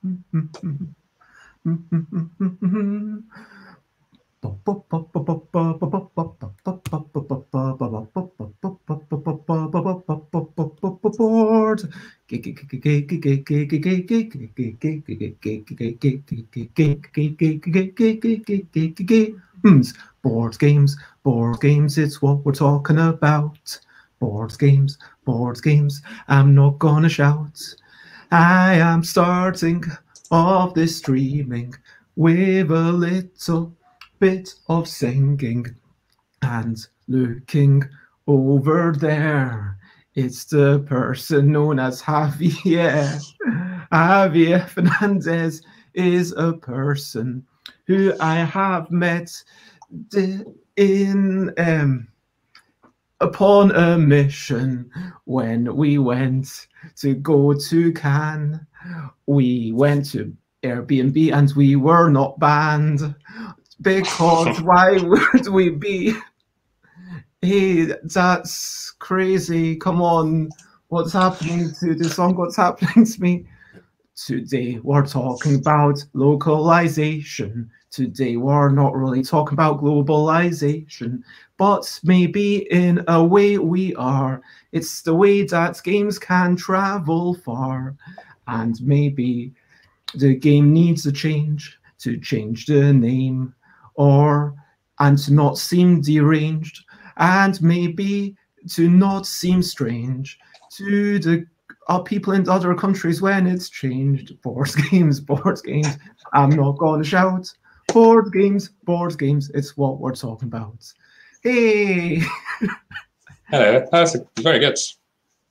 Board games, it's what we're talking about. Board games, I'm not gonna shout. I am starting off this streaming with a little bit of singing and looking over there. It's the person known as Javier. Javier Fernandez is a person who I have met in upon a mission when we went to go to Cannes. We went to Airbnb and we were not banned because why would we be? Hey, that's crazy. Come on. What's happening to the song? What's happening to me? Today we're talking about localization. Today we're not really talking about globalization, but maybe in a way we are. It's the way that games can travel far, and maybe the game needs a change to change the name, and to not seem deranged, and maybe to not seem strange to the people in other countries when it's changed. Board games, I'm not going to shout. Board games, it's what we're talking about. Hey! Hello, that's very good.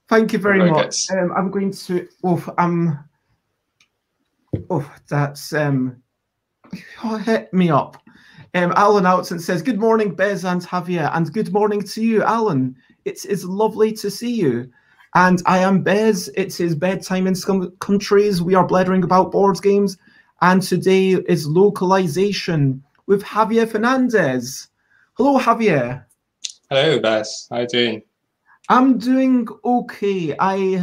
Thank you very much. I'm going to, that's, hit me up. Alan Outson says, good morning, Bez and Javier, and good morning to you, Alan. It's lovely to see you. And I am Bez. It's his bedtime in some countries. We are blethering about board games. And today is localization with Javier Fernandez. Hello, Javier. Hello, Bez. How are you doing? I'm doing okay. I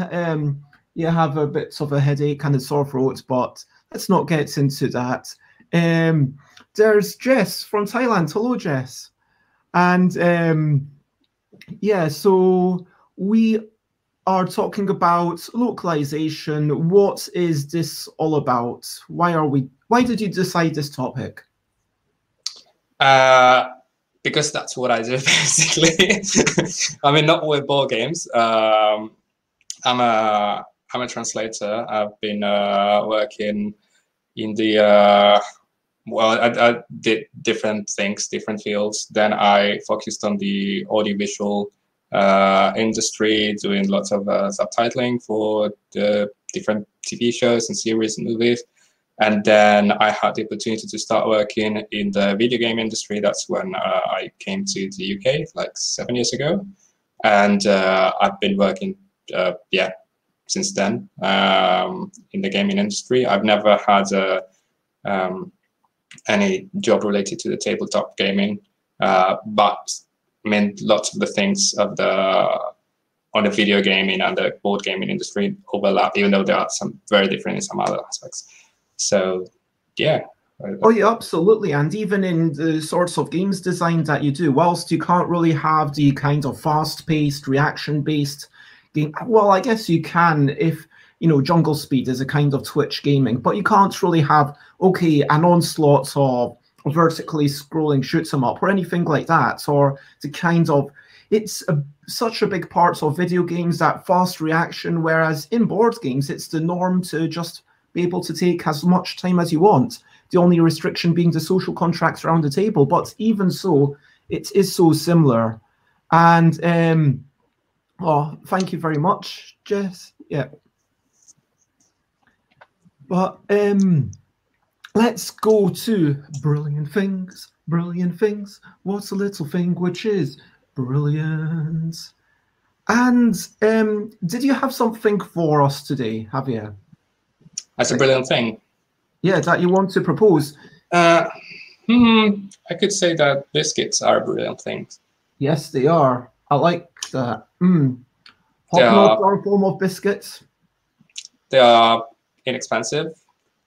have a bit of a headache and a sore throat, but let's not get into that. There's Jess from Thailand. Hello, Jess. And so we are talking about localization. What is this all about? Why did you decide this topic? Because that's what I do, basically. I mean, not with board games. I'm a translator. I've been working in the I did different things, different fields. Then I focused on the audiovisual industry, doing lots of subtitling for the different TV shows and series and movies. And then I had the opportunity to start working in the video game industry. That's when I came to the UK, like 7 years ago. And I've been working, since then in the gaming industry. I've never had any job related to the tabletop gaming, but I mean, lots of the things on the video gaming and the board gaming industry overlap, even though there are some very different in some other aspects. So, yeah. Oh, yeah, absolutely. And even in the sorts of games design that you do, whilst you can't really have the kind of fast-paced, reaction-based game, well, I guess you can if, Jungle Speed is a kind of Twitch gaming, but you can't really have, an onslaught of vertically scrolling shoot 'em up or anything like that, or the kind of, it's such a big part of video games, that fast reaction, whereas in board games, it's the norm to just be able to take as much time as you want. The only restriction being the social contracts around the table, but even so, it is so similar. And thank you very much, Jess. Yeah. But let's go to brilliant things. Brilliant things. What's a little thing which is brilliant? And did you have something for us today, Javier? That's a brilliant thing. Yeah, that you want to propose. I could say that biscuits are brilliant things. Yes, they are. I like that. Hot milk or form of biscuits? They are inexpensive.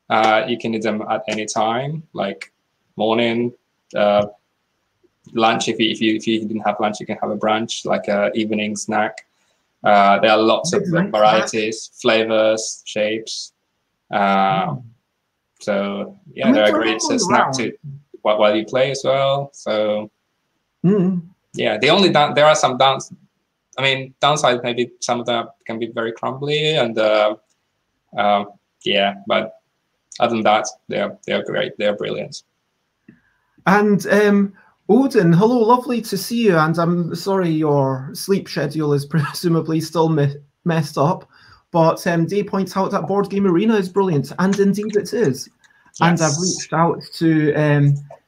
You can eat them at any time, like morning, lunch. If you didn't have lunch, you can have a brunch, like a evening snack. There are lots of varieties, flavors, shapes. So yeah, they're a great snack to while you play as well. So yeah, there are some downsides. Maybe some of them can be very crumbly, and yeah, but other than that, they're great. They're brilliant. And Odin, hello, lovely to see you. And I'm sorry your sleep schedule is presumably still messed up. But Day points out that Board Game Arena is brilliant, and indeed it is. Yes. And I've reached out to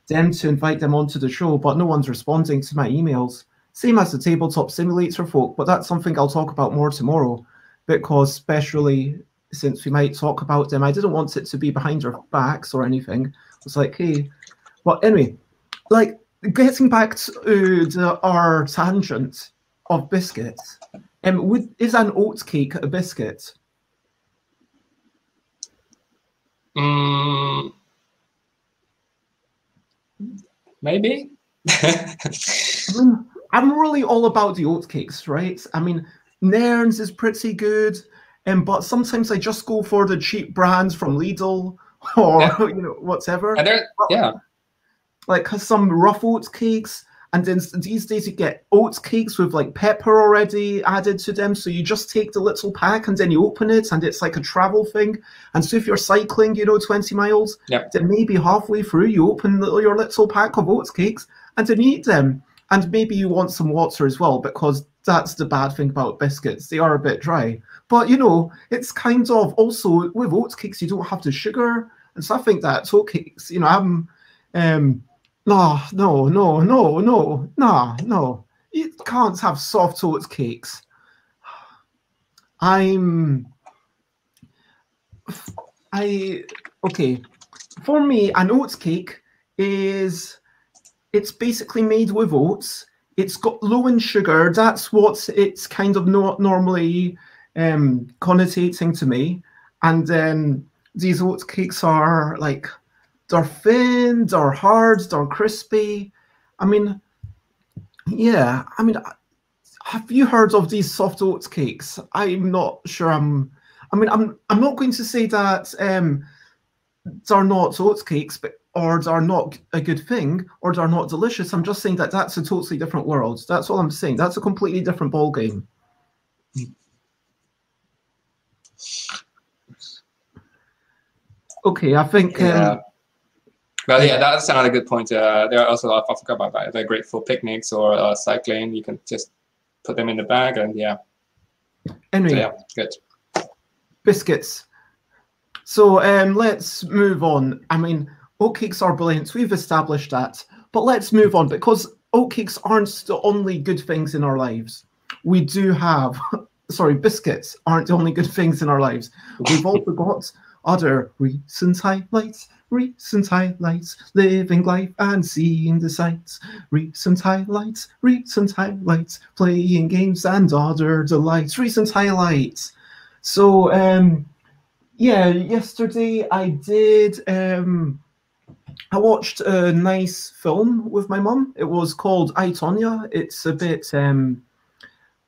them to invite them onto the show, but no one's responding to my emails. Same as the Tabletop Simulator folk, but that's something I'll talk about more tomorrow, because especially since we might talk about them, I didn't want it to be behind our backs or anything. I was like, hey. But anyway, like, getting back to our tangent of biscuits, is an oat cake a biscuit? Maybe. I'm really all about the oat cakes, right? I mean, Nairn's is pretty good, but sometimes I just go for the cheap brands from Lidl or whatever. And yeah. Like some rough oat cakes, and then these days you get oat cakes with like pepper already added to them, so you just take the little pack and then you open it, and it's like a travel thing. And so if you're cycling 20 miles, then maybe halfway through you open your little pack of oat cakes and then you eat them. And maybe you want some water as well, because that's the bad thing about biscuits, they are a bit dry. But it's kind of also with oat cakes you don't have the sugar, and so I think that oat cakes, no. You can't have soft oat cakes. Okay. For me, an oat cake it's basically made with oats. It's got low in sugar. That's what it's kind of normally connotating to me. And then these oat cakes are like, they're thin, they're hard, they're crispy. I mean, yeah. I mean, have you heard of these soft oats cakes? I'm not sure. I'm not going to say that they're not oats cakes, or they're not a good thing, or they're not delicious. I'm just saying that that's a totally different world. That's all I'm saying. That's a completely different ball game. Okay, I think. Well, yeah, that's another good point. There are also, I forgot about that. They're great for picnics or cycling. You can just put them in the bag, and yeah. Anyway, so, yeah, good. Biscuits. So let's move on. I mean, oatcakes are brilliant. We've established that. But let's move on, because oatcakes aren't the only good things in our lives. We do have, biscuits aren't the only good things in our lives. We've also got other recent highlights, living life and seeing the sights. Recent highlights, playing games and other delights. Recent highlights. So, yeah, yesterday I watched a nice film with my mum. It was called I, Tonya. It's a bit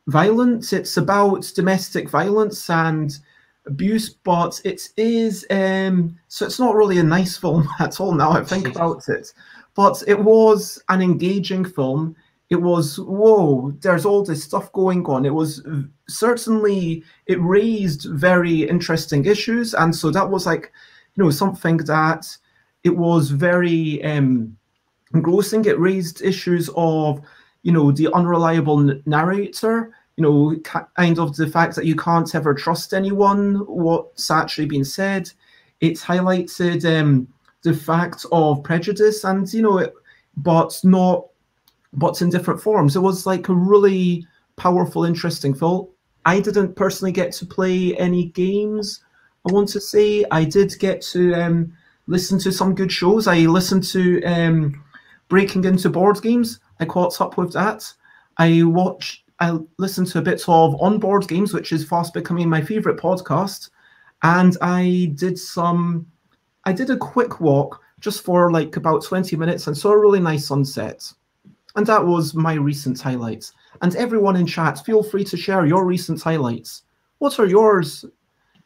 violent. It's about domestic violence and abuse, but it is so it's not really a nice film at all now I think about it. But it was an engaging film. It was, whoa, there's all this stuff going on. It was certainly, it raised very interesting issues, and so that was like, something that it was very engrossing. It raised issues of, the unreliable narrator, kind of the fact that you can't ever trust anyone, what's actually been said. It highlighted the fact of prejudice, and but in different forms. It was like a really powerful, interesting film. I didn't personally get to play any games, I want to say. I did get to listen to some good shows. I listened to Breaking Into Board Games. I caught up with that. I listened to a bit of On Board Games, which is fast becoming my favorite podcast. And I did some I did a quick walk just for like about 20 minutes and saw a really nice sunset. And that was my recent highlights. And everyone in chat, feel free to share your recent highlights. What are yours,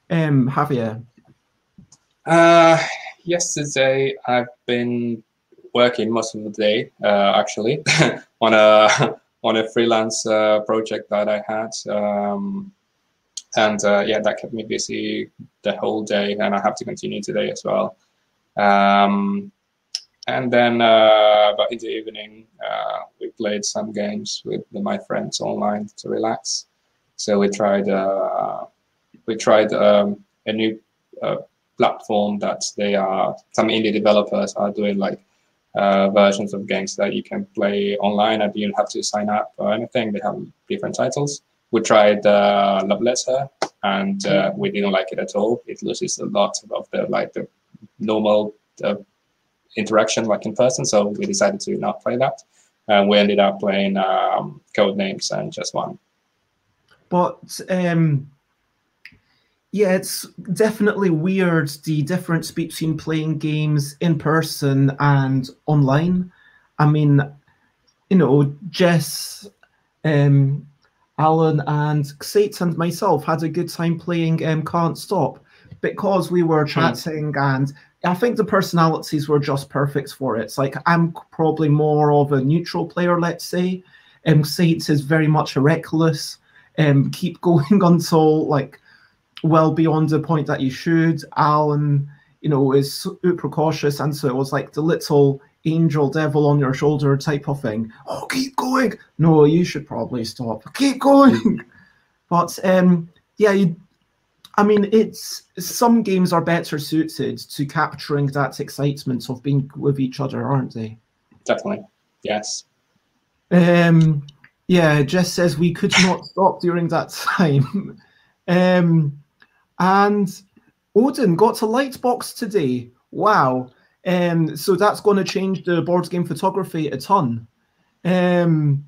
Javier? Yesterday, I've been working most of the day, actually, on a freelance project that I had. Yeah, that kept me busy the whole day, and I have to continue today as well. And then, but in the evening, we played some games with my friends online to relax. So we tried a new platform that some indie developers are doing, like versions of games that you can play online and you don't have to sign up or anything. They have different titles. We tried Love Letter, and we didn't like it at all. It loses a lot of the normal interaction like in person, so we decided to not play that. We ended up playing Codenames and Just One. But yeah, it's definitely weird, the difference between playing games in person and online. I mean, you know, Jess, Alan and Xate and myself had a good time playing Can't Stop because we were chatting, and I think the personalities were just perfect for it. It's like, I'm probably more of a neutral player, let's say. Xate is very much a reckless, keep going until like well beyond the point that you should. Alan, you know, is super cautious, and so it was like the little angel devil on your shoulder type of thing. Oh, keep going. No, you should probably stop. Keep going. But yeah, I mean, it's some games are better suited to capturing that excitement of being with each other, aren't they? Definitely, yes. Yeah, Jess says we could not stop during that time. And Odin got a light box today. Wow. So that's going to change the board game photography a ton. And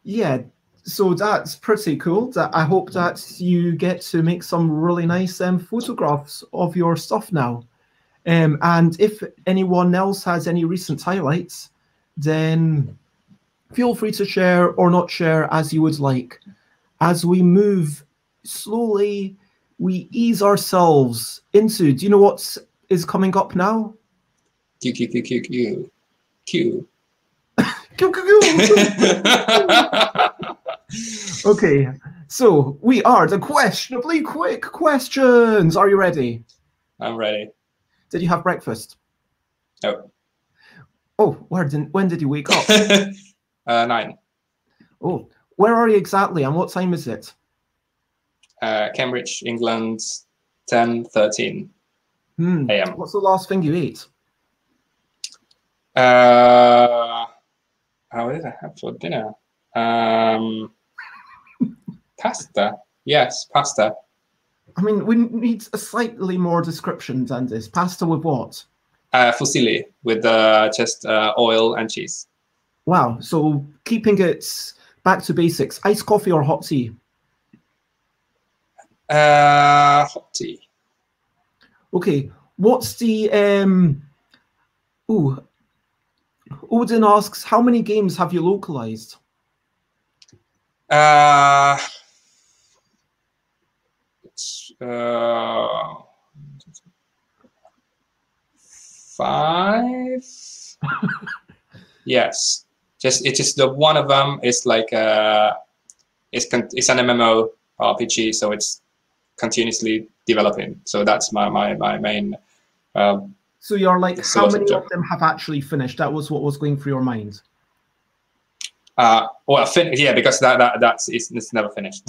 yeah, so that's pretty cool. I hope that you get to make some really nice photographs of your stuff now. And if anyone else has any recent highlights, then feel free to share or not share as you would like. As we move slowly, we ease ourselves into, do you know what is coming up now? Q. Okay, so we are the questionably quick questions. Are you ready? I'm ready. Did you have breakfast? No. Oh, when did you wake up? 9. Oh, where are you exactly, and what time is it? Cambridge, England, 10:13 a.m. What's the last thing you ate? What did I have for dinner? Pasta. Yes, pasta. I mean, we need a slightly more description than this. Pasta with what? Fusilli, with just oil and cheese. Wow. So keeping it back to basics, iced coffee or hot tea? Hot tea. Okay. What's the Odin asks, how many games have you localized? 5. Yes. It's just the one of them is like it's an MMO RPG, so it's continuously developing. So that's my main. So you're like, how many of them have actually finished? That was what was going through your mind. Well, yeah, because it's never finished.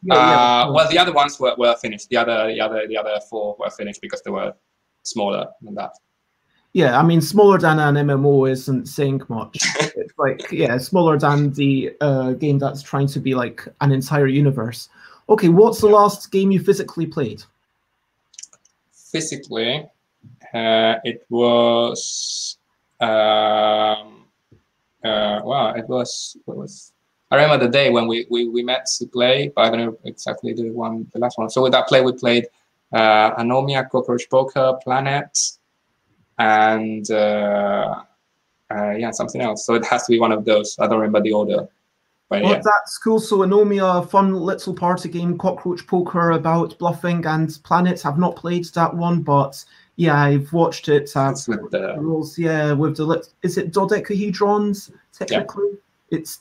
Well, the other ones were finished. The other 4 were finished because they were smaller than that. Yeah, I mean, smaller than an MMO isn't saying much. It's like, yeah, smaller than the game that's trying to be like an entire universe. Okay, what's the last game you physically played? Physically, it was. Wow, it was. What was? I remember the day when we met to play, but I don't know exactly the last one. So with that play, we played Anomia, Cockroach Poker, Planet, and yeah, something else. So it has to be one of those. I don't remember the order. But Well, yeah. that's cool. So Anomia, fun little party game, Cockroach Poker about bluffing, and Planets. I've not played that one, but yeah, I've watched it. It's with the rules, yeah, with the is it dodecahedrons? Technically, it's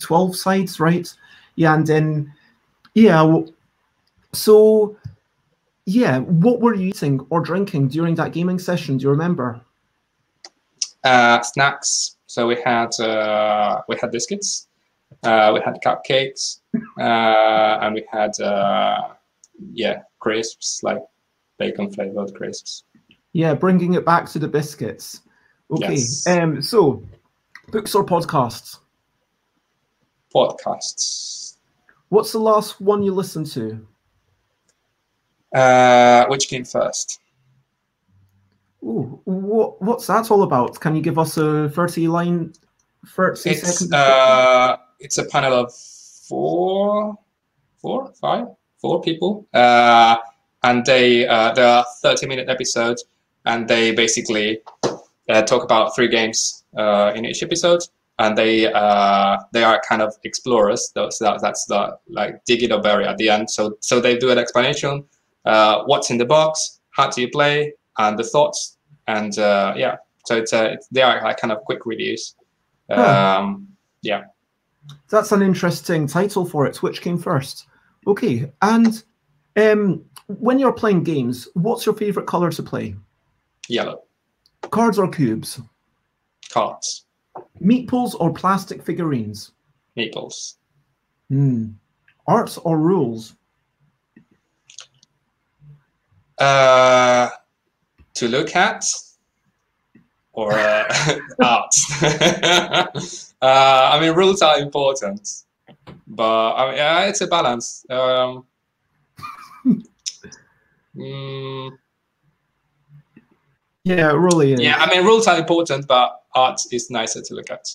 12 sides, right? Yeah, and then yeah, so yeah, what were you eating or drinking during that gaming session? Do you remember? Snacks. So we had biscuits. We had cupcakes, and we had yeah, crisps, like bacon flavored crisps. Yeah, bringing it back to the biscuits. Okay. Yes. So books or podcasts? Podcasts. What's the last one you listened to? Which came first? Ooh, what's that all about? Can you give us a 30 second? It's a panel of four people, and there are 30-minute episodes, and they basically talk about 3 games in each episode, and they are kind of explorers. So that's the like dig it or bury at the end. So they do an explanation, what's in the box, how do you play, and the thoughts, and yeah. So they are like kind of quick reviews. Yeah. That's an interesting title for it. Which came first? Okay, and when you're playing games, what's your favorite color to play? Yellow. Cards or cubes? Cards. Meeples or plastic figurines? Meeples. Art or rules? To look at, or art. I mean, rules are important, but I mean, yeah, it's a balance. Yeah, it really is. Yeah, I mean, rules are important, but art is nicer to look at.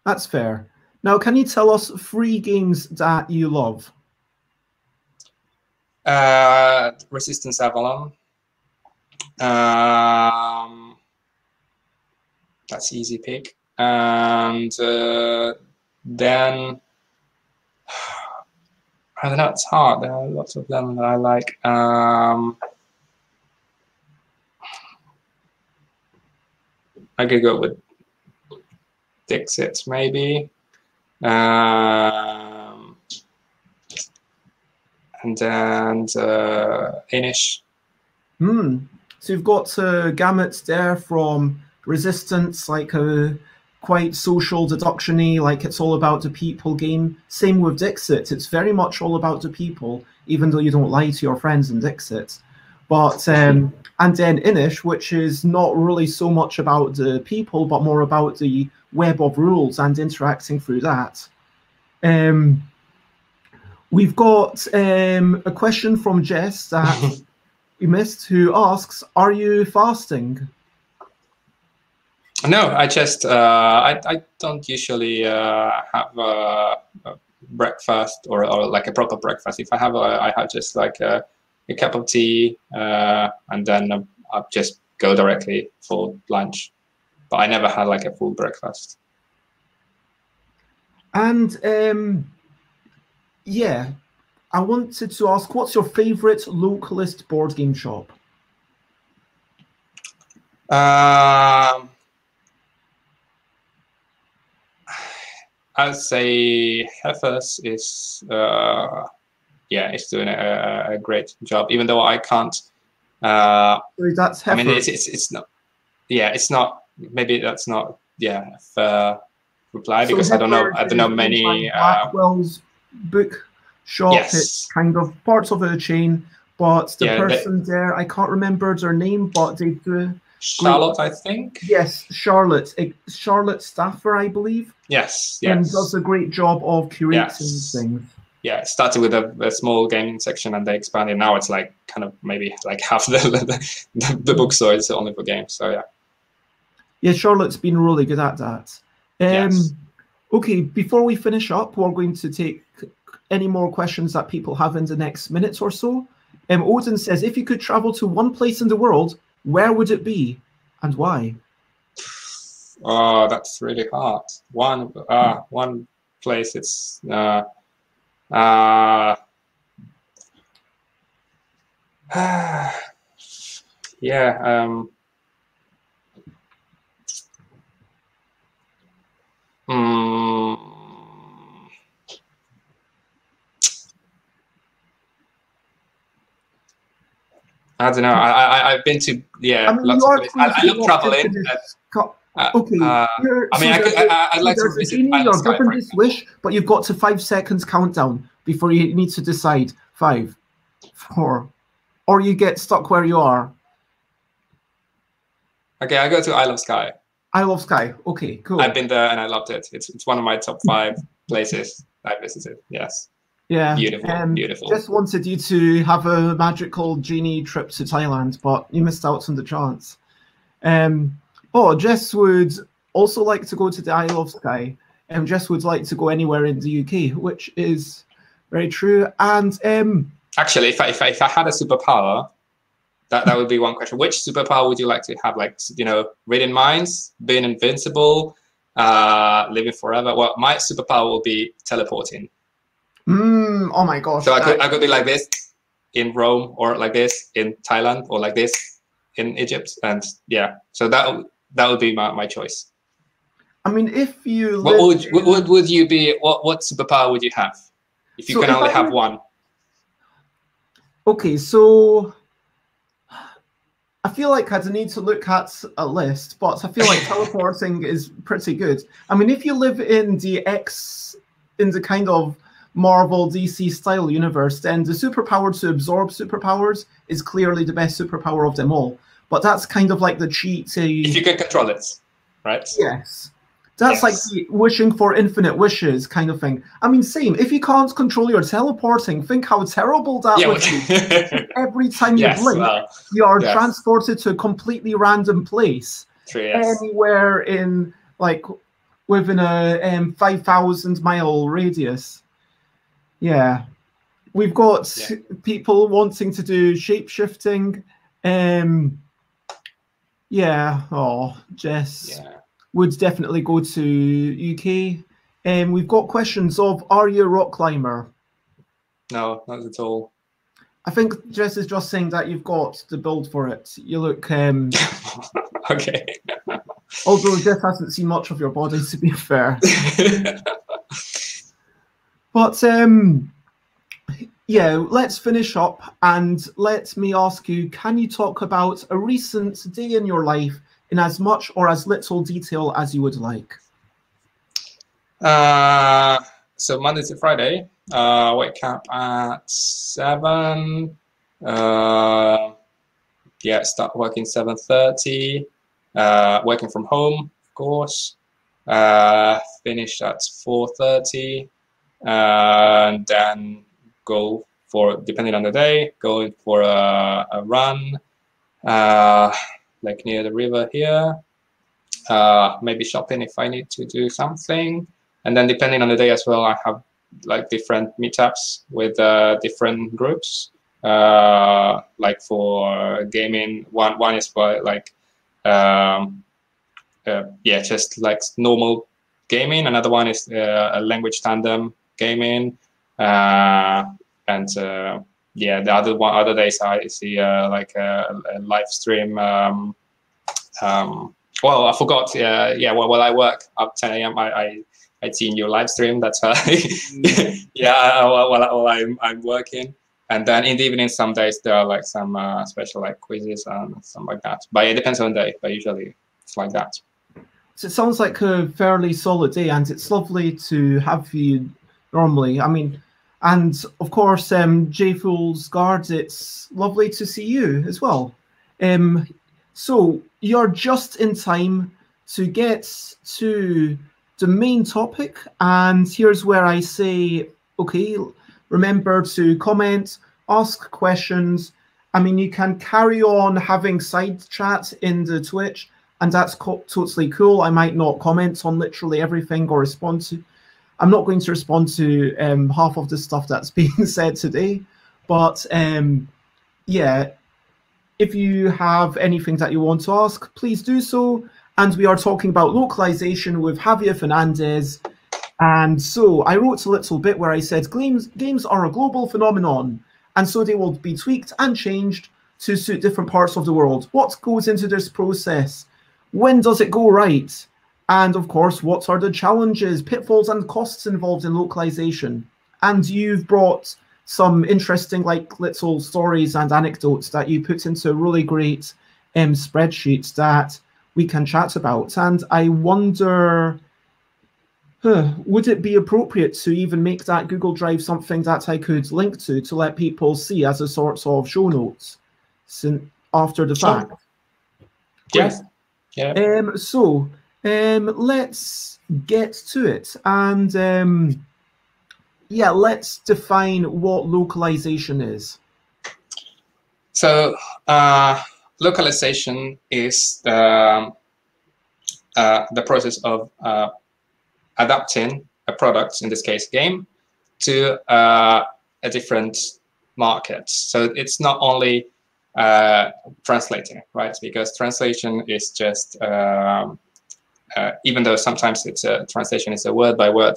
That's fair. Now, can you tell us 3 games that you love? Resistance Avalon. That's easy pick. And then I don't know, it's hard. There are lots of them that I like. I could go with Dixit, maybe. And then Inish. So you've got gamut there from Resistance, like a quite social deduction-y, like it's all about the people game. Same with Dixit, it's very much all about the people, even though you don't lie to your friends in Dixit. But and then Inish, which is not really so much about the people, but more about the web of rules and interacting through that. We've got a question from Jess that we missed, who asks, "Are you fasting?" No, I just I don't usually have a breakfast or like a proper breakfast. If I have I have just like a cup of tea, and then I just go directly for lunch. But I never had like a full breakfast. And yeah, I wanted to ask, what's your favorite localist board game shop? I'd say Heifers is yeah, it's doing a great job. Even though I can't. Sorry, that's Heifers. I mean, it's not. Yeah, it's not. Maybe that's not. Yeah, reply, because so I don't know many. Blackwell's book shop. Yes. It's kind of parts of a chain, but the person there, I can't remember their name, but they do. Charlotte, I think. Yes, Charlotte. Charlotte Staffer, I believe. Yes, yes. And does a great job of curating things. Yeah, it started with a small gaming section and they expanded. Now it's like kind of maybe like half the bookstore is only for games. So yeah. Yeah, Charlotte's been really good at that. Yes. Okay, before we finish up, we're going to take any more questions that people have in the next minute or so. Odin says, if you could travel to one place in the world, where would it be and why? Oh, that's really hard. One place. It's yeah. I don't know. I've been to lots of places. I love traveling. Okay. I mean, I'd like to visit Isle of Skye. You're given this wish, but you've got to 5 seconds countdown before you need to decide. 5, 4, or you get stuck where you are. Okay, I go to Isle of Skye. Isle of Skye. Okay, cool. I've been there and I loved it. It's one of my top 5 places I visited. Yes. Yeah. Beautiful. Beautiful. Just wanted you to have a magical genie trip to Thailand, but you missed out on the chance. Jess would also like to go to the Isle of Skye, and Jess would like to go anywhere in the UK, which is very true. And actually, if I had a superpower, that would be one question. Which superpower would you like to have? Like, reading minds, being invincible, living forever. Well, my superpower will be teleporting. Oh my gosh! So I could be like this in Rome, or like this in Thailand, or like this in Egypt, and yeah. So that would be my choice. I mean, if you what would you be? What superpower would you have if you can only have one? Okay, so I feel like I'd need to look at a list, but I feel like teleporting is pretty good. I mean, if you live in the kind of Marvel DC style universe, then the superpower to absorb superpowers is clearly the best superpower of them all. But that's kind of like the cheat to... If you can control it, right? Yes. That's like the wishing for infinite wishes kind of thing. I mean, same. If you can't control your teleporting, think how terrible that would be. Every time you blink, you are transported to a completely random place. True, yes. Anywhere in, like, within a 5,000-mile radius. Yeah. We've got people wanting to do shape-shifting. Jess would definitely go to UK. We've got questions of, are you a rock climber? No, not at all. I think Jess is just saying that you've got the build for it. You look... okay. Although Jess hasn't seen much of your body, to be fair. But, let's finish up and let me ask you, can you talk about a recent day in your life in as much or as little detail as you would like? So Monday to Friday, wake up at 7. Start working 7:30. Working from home, of course. Finish at 4:30. And then go for, depending on the day, going for a run, like near the river here. Maybe shopping if I need to do something. And then depending on the day as well, I have like different meetups with different groups. Like for gaming, one is for like just like normal gaming. Another one is a language tandem gaming, the other days I see like a live stream. Well, I forgot. While I work up 10 a.m. I see your live stream. That's while I'm working. And then in the evening, some days there are like some special like quizzes and something like that. But it depends on the day. But usually it's like that. So it sounds like a fairly solid day, and it's lovely to have you. Normally, I mean, and of course, J Fool's Guard, it's lovely to see you as well. So you're just in time to get to the main topic, and here's where I say, okay, remember to comment, ask questions. I mean, you can carry on having side chat in the Twitch, and that's totally cool. I might not comment on literally everything or respond to. I'm not going to respond to half of the stuff that's being said today, but yeah, if you have anything that you want to ask, please do so. And we are talking about localization with Javier Fernandez. And so I wrote a little bit where I said games are a global phenomenon, and so they will be tweaked and changed to suit different parts of the world. What goes into this process? When does it go right? And of course, what are the challenges, pitfalls, and costs involved in localization? And you've brought some interesting, like, little stories and anecdotes that you put into a really great spreadsheet that we can chat about. And I wonder, would it be appropriate to even make that Google Drive something that I could link to let people see as a sort of show notes after the fact? Yes. Yeah. So let's get to it. And yeah, let's define what localization is. So localization is the process of adapting a product, in this case game, to a different market. So it's not only translating, right? Because translation is just, even though sometimes it's a translation is a word by word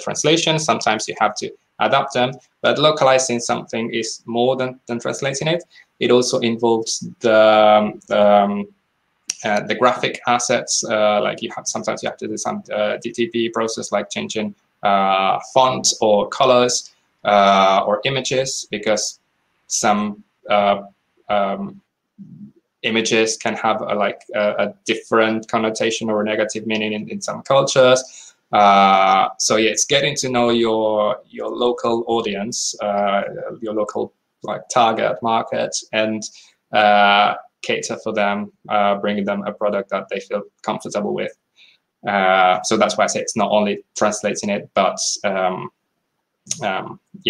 translation, sometimes you have to adapt them, but localizing something is more than translating it. It also involves the graphic assets, like sometimes you have to do some DTP process, like changing font or colors or images, because some images can have a different connotation or negative meaning in some cultures. So yeah, it's getting to know your local audience, your local target market, and cater for them, bringing them a product that they feel comfortable with. So that's why I say it's not only translating it, but yeah,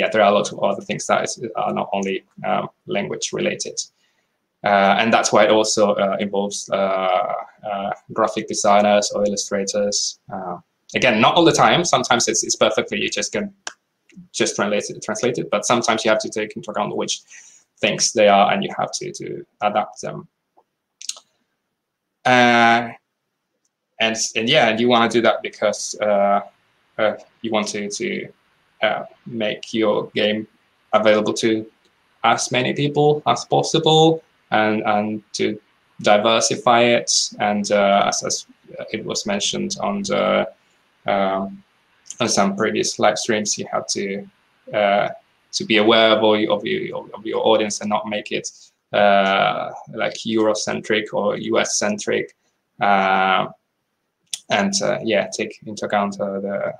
there are a lot of other things that are not only language related. And that's why it also involves graphic designers or illustrators. Again, not all the time. Sometimes it's perfectly, you just can just translate it, but sometimes you have to take into account which things they are, and you have to adapt them. And yeah, and you want to do that because you want to make your game available to as many people as possible, and to diversify it. And as it was mentioned on some previous live streams, you have to be aware of your audience and not make it like Eurocentric or US centric, and yeah, take into account the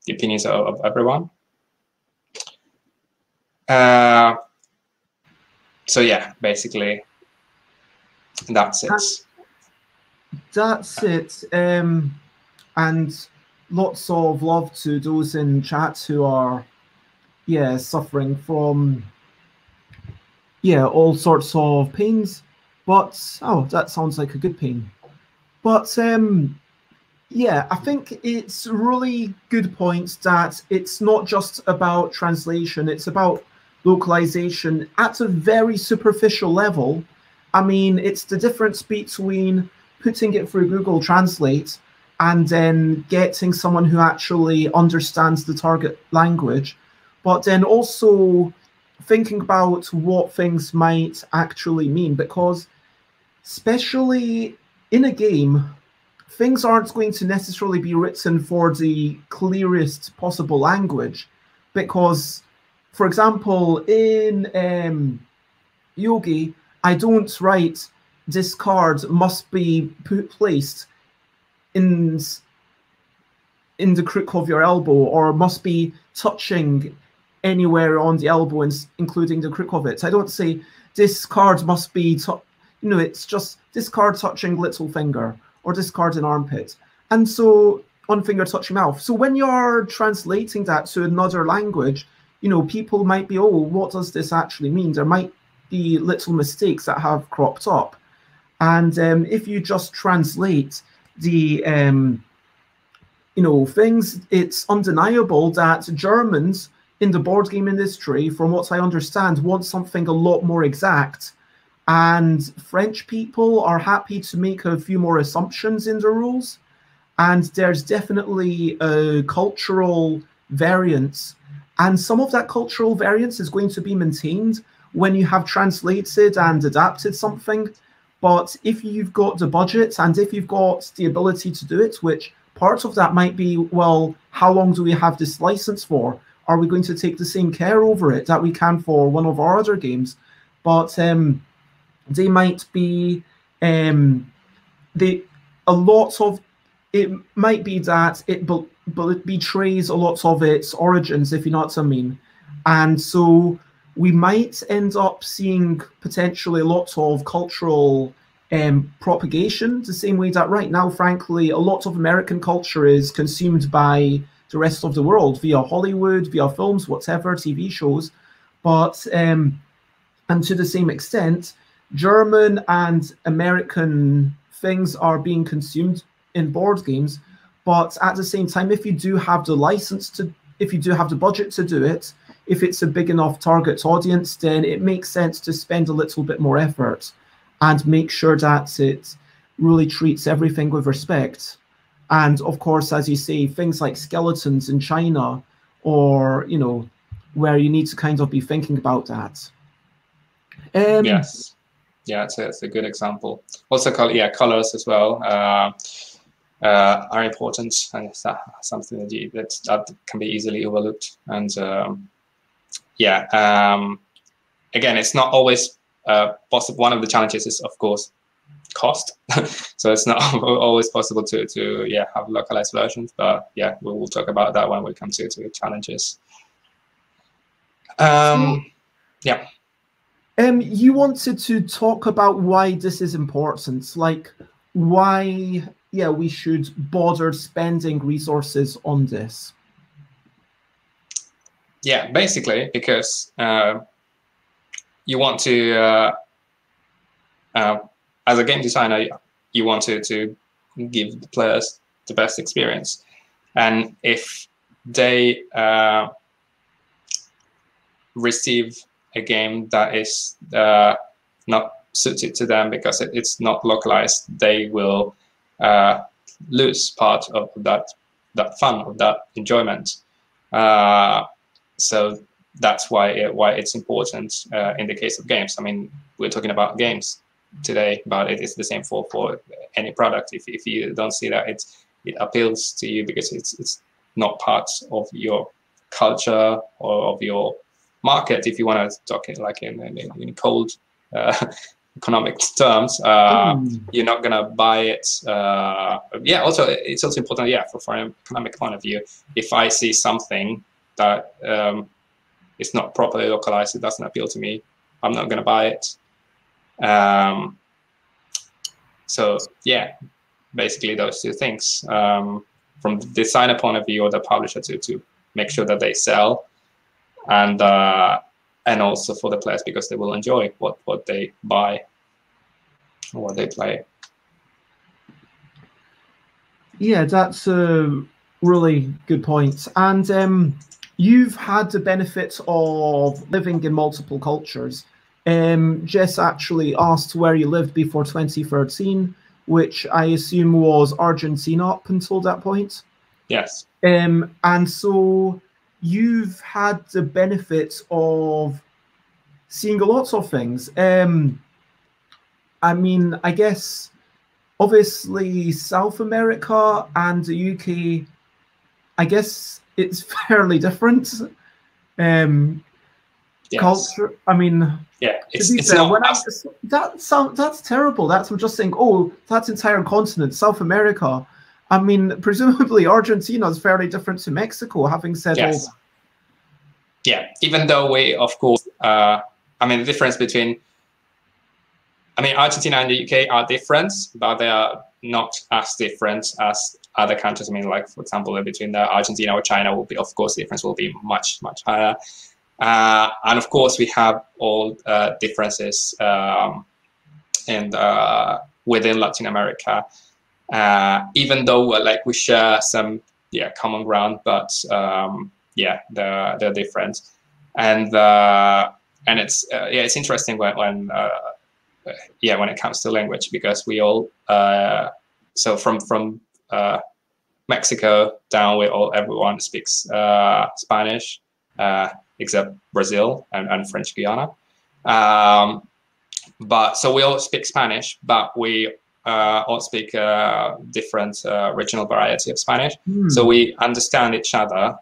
opinions of everyone. So yeah, basically that's it. That's it. And lots of love to those in chat who are, yeah, suffering from, yeah, all sorts of pains. But, oh, that sounds like a good pain. But, yeah, I think it's really good point that it's not just about translation, it's about localization at a very superficial level. I mean, it's the difference between putting it through Google Translate and then getting someone who actually understands the target language, but then also thinking about what things might actually mean, because especially in a game, things aren't going to necessarily be written for the clearest possible language, because, for example, in Yogi, I don't write this card must be placed in the crook of your elbow, or must be touching anywhere on the elbow, including the crook of it. I don't say this card must be, it's just this card touching little finger, or this card in armpit, and so on finger touching mouth. So when you're translating that to another language, people might be, oh, what does this actually mean? There might be little mistakes that have cropped up. And if you just translate the things, it's undeniable that Germans in the board game industry, from what I understand, want something a lot more exact. And French people are happy to make a few more assumptions in the rules. And there's definitely a cultural variance. And some of that cultural variance is going to be maintained when you have translated and adapted something. But if you've got the budget and if you've got the ability to do it, which part of that might be, well, how long do we have this license for? Are we going to take the same care over it that we can for one of our other games? But they might be, a lot of, it might be that it betrays a lot of its origins, if you know what I mean. And so we might end up seeing potentially a lot of cultural propagation, the same way that right now, frankly, a lot of American culture is consumed by the rest of the world via Hollywood, via films, whatever, TV shows. But, and to the same extent, German and American things are being consumed in board games. But at the same time, if you do have the license to, if you do have the budget to do it, if it's a big enough target audience, then it makes sense to spend a little bit more effort and make sure that it really treats everything with respect. And of course, as you say, things like skeletons in China, or, you know, where you need to kind of be thinking about that. Yes. Yeah, it's a good example. Also, colors as well are important, and it's something that can be easily overlooked. And again, it's not always possible. One of the challenges is, of course, cost. So it's not always possible to have localized versions. But yeah, we will talk about that when we come to challenges. Yeah. You wanted to talk about why this is important, like why, we should bother spending resources on this. Yeah, basically because you want to, as a game designer, you want to give the players the best experience, and if they receive a game that is not suited to them because it's not localized, they will lose part of that fun, of that enjoyment. So that's why it's important in the case of games. I mean, we're talking about games today, but it is the same for any product. If you don't see that it appeals to you because it's not part of your culture or of your market, if you want to talk in like in cold economic terms, you're not gonna buy it. Also it's also important, from an economic point of view. If I see something that is not properly localized, it doesn't appeal to me, I'm not gonna buy it. So yeah, basically those two things. From the designer point of view or the publisher to make sure that they sell, and also for the players because they will enjoy what they buy or what they play. Yeah, that's a really good point. And you've had the benefit of living in multiple cultures. Jess actually asked where you lived before 2013, which I assume was Argentina up until that point. Yes. And so you've had the benefit of seeing a lot of things. I mean, I guess, obviously, South America and the UK, I guess it's fairly different. Yes. Culture, I mean, it's not. That's terrible. I'm just saying, oh, that's entire continent, South America. I mean, presumably Argentina is fairly different to Mexico, having said all that. Yeah, even though we, of course, I mean, the difference between, Argentina and the UK are different, but they are not as different as other countries. I mean, like, for example, between Argentina or China will be, of course, the difference will be much, much higher. And of course, we have all differences within Latin America. Even though we share some common ground, but yeah, they're different. And it's it's interesting when it comes to language, because we all so from Mexico down, everyone speaks Spanish, except Brazil and French Guiana. But so we all speak Spanish, but we all speak different regional variety of Spanish. So we understand each other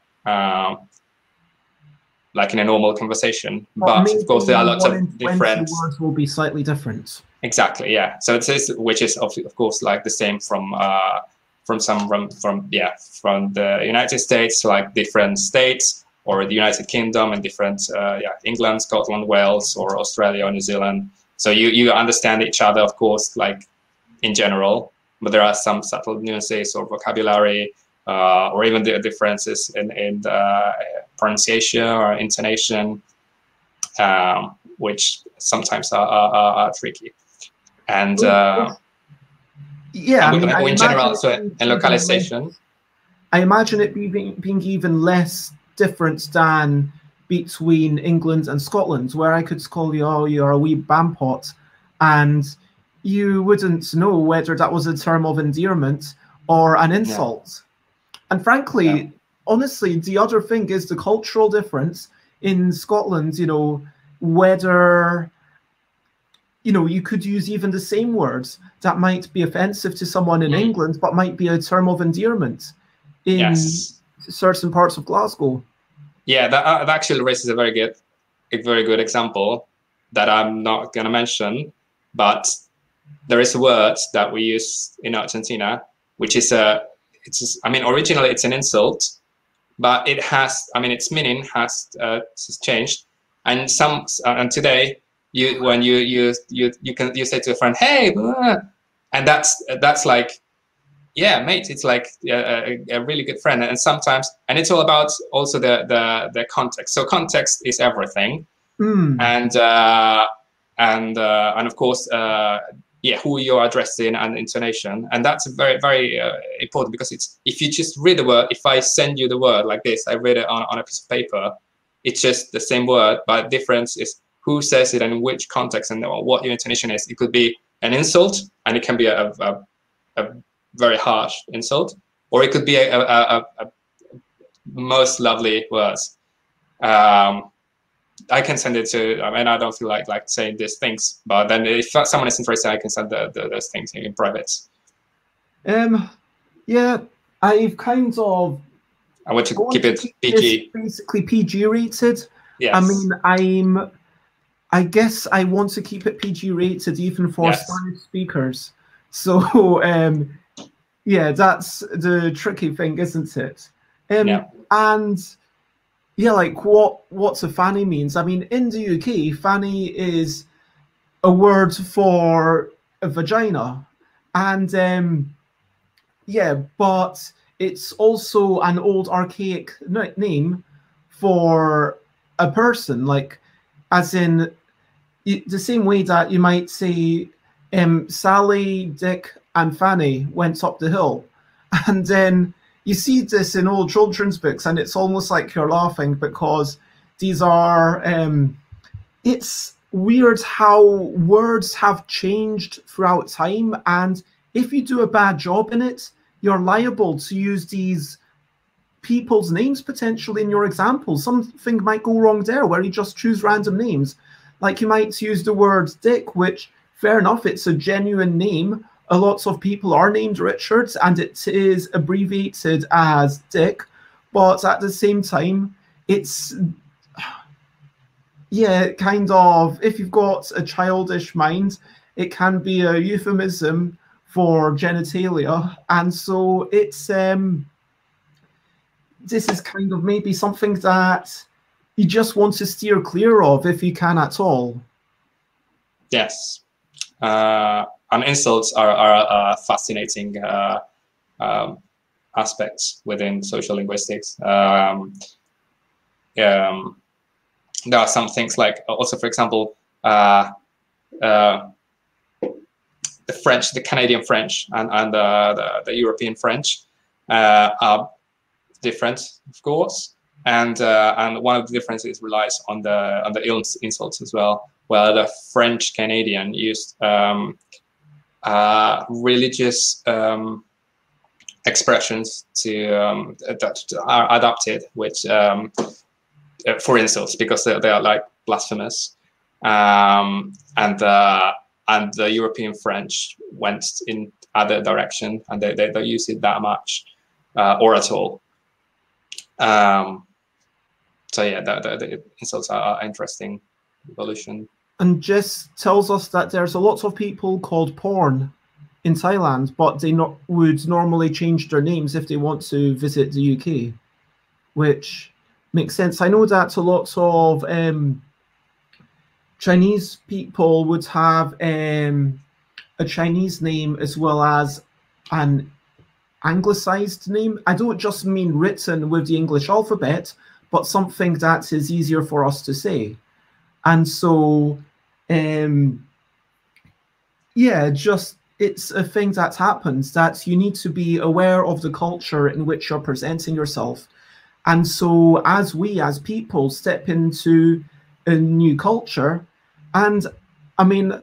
like in a normal conversation. But of course, there are lots of different words will be slightly different. Exactly, yeah. So it is, which is of course like the same from the United States, like different states, or the United Kingdom and different England, Scotland, Wales, or Australia or New Zealand. So you understand each other, of course, like in general, but there are some subtle nuances or vocabulary, or even the differences in pronunciation or intonation, which sometimes are tricky. And yeah, in general, so in localization, I imagine it being even less different than between England and Scotland, where I could call you, oh, you're a wee bampot, and you wouldn't know whether that was a term of endearment or an insult. And frankly, honestly, the other thing is the cultural difference in Scotland, you know, whether, you know, you could use even the same words that might be offensive to someone in England, but might be a term of endearment in certain parts of Glasgow. Yeah, that actually raises a very good example that I'm not going to mention, but there is a word that we use in Argentina, which is originally it's an insult, but it has, its meaning has changed, and today when you say to a friend, hey, and that's like, yeah, mate, it's like a really good friend. And sometimes, and it's all about also the context. So context is everything, and of course, who you're addressing and intonation, and that's very, very important, because it's, if you just read the word, if I send you the word like this, I read it on a piece of paper, it's just the same word, but the difference is who says it and in which context and what your intonation is. It could be an insult, and it can be a very harsh insult, or it could be a most lovely words. I can send it to, I don't feel like saying these things, but then if someone is interested, I can send those things in private. Yeah, I've kind of, I want to keep it PG. Basically PG rated. Yes. I guess I want to keep it PG rated even for Spanish speakers. So yeah, that's the tricky thing, isn't it? And yeah, like what's a fanny means. I mean, in the UK, fanny is a word for a vagina, and yeah, but it's also an old archaic name for a person, like as in the same way that you might say Sally, Dick, and Fanny went up the hill. And then you see this in old children's books, and it's almost like you're laughing, because these are, it's weird how words have changed throughout time. And if you do a bad job in it, you're liable to use these people's names potentially in your examples. Something might go wrong there where you just choose random names. Like you might use the word Dick, which, fair enough, it's a genuine name. A lot of people are named Richard, and it is abbreviated as Dick. But at the same time, it's, yeah, kind of, if you've got a childish mind, it can be a euphemism for genitalia. And so it's, this is kind of maybe something that you just want to steer clear of if you can at all. Yes. And insults are fascinating aspects within social linguistics. There are some things like, also, for example, the French, the Canadian French and the European French are different, of course. and one of the differences relies on the insults as well, where the French Canadian used religious expressions that are adapted, which for insults, because they are like blasphemous, and the European French went in other direction, and they don't use it that much or at all. So yeah, the insults are interesting evolution. And Jess tells us that there's a lot of people called porn in Thailand, but they would normally change their names if they want to visit the UK, which makes sense. I know that a lot of Chinese people would have a Chinese name as well as an anglicized name. I don't just mean written with the English alphabet, but something that is easier for us to say. And so, yeah, just it's a thing that happens, that you need to be aware of the culture in which you're presenting yourself. And so as we, as people, step into a new culture, and I mean,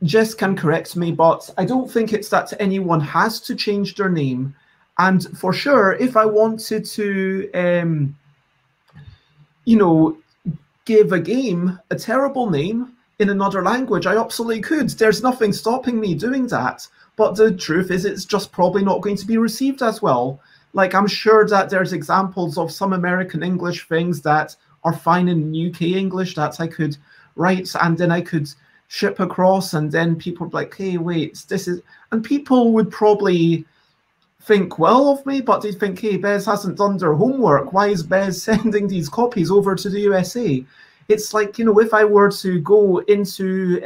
Jess can correct me, but I don't think it's that anyone has to change their name. And for sure, if I wanted to, you know, give a game a terrible name in another language, I absolutely could. There's nothing stopping me doing that. But the truth is, it's just probably not going to be received as well. Like, I'm sure that there's examples of some American English things that are fine in UK English that I could write and then I could ship across, and then people would be like, hey, wait, this is... And people would probably think well of me, but they'd think, hey, Bez hasn't done their homework. Why is Bez sending these copies over to the USA? It's like, you know, if I were to go into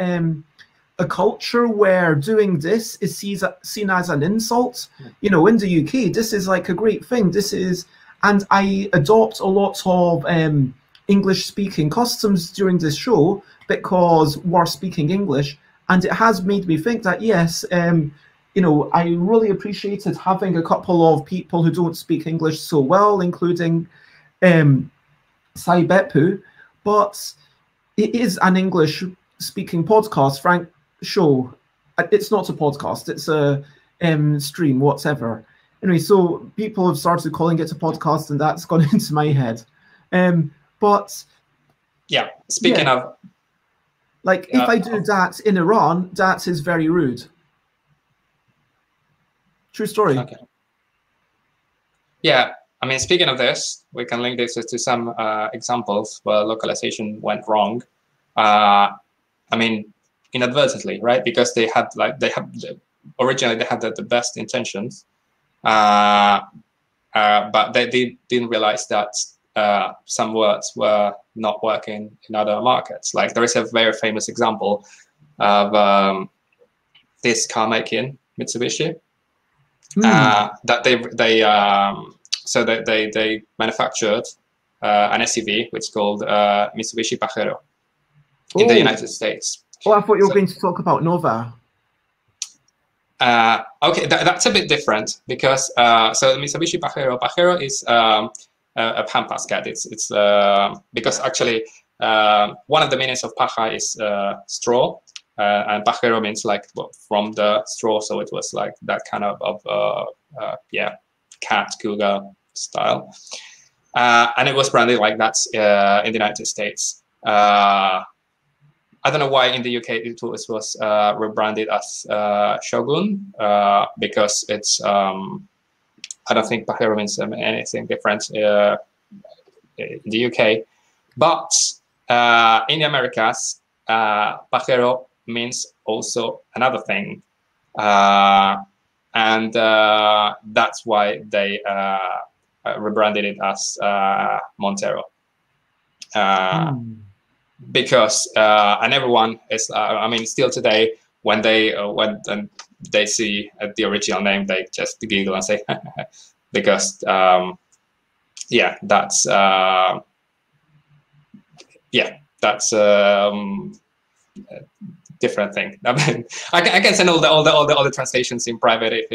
a culture where doing this is seen as an insult, you know, in the UK, this is like a great thing. This is, and I adopt a lot of English-speaking customs during this show because we're speaking English, and it has made me think that, yes, you know, I really appreciated having a couple of people who don't speak English so well, including Sai Beppu, but it is an English-speaking podcast, Frank show. It's not a podcast, it's a stream, whatever. Anyway, so people have started calling it a podcast, and that's gone into my head. But yeah, speaking of, like, if I do that in Iran, that is very rude. True story. Okay. Yeah, I mean, speaking of this, we can link this to some examples where localization went wrong. I mean, inadvertently, right? Because they had originally they had the best intentions, but they didn't realize that some words were not working in other markets. Like, there is a very famous example of this car making, Mitsubishi, that they manufactured an SUV which is called Mitsubishi Pajero in the United States. Oh, I thought you were going to talk about Nova. Okay, that's a bit different because so Mitsubishi Pajero is a pampas cat. It's because actually one of the meanings of paja is straw, and pajero means like from the straw, so it was like that kind of yeah, cat cougar style, and it was branded like that in the United States. I don't know why in the UK it was rebranded as Shogun, because it's I don't think Pajero means anything different in the UK, but in the Americas, Pajero means also another thing, and that's why they rebranded it as Montero. Because and everyone is, I mean, still today, when they see the original name, they just giggle and say, because yeah, that's different thing. I mean, I can send all the translations in private if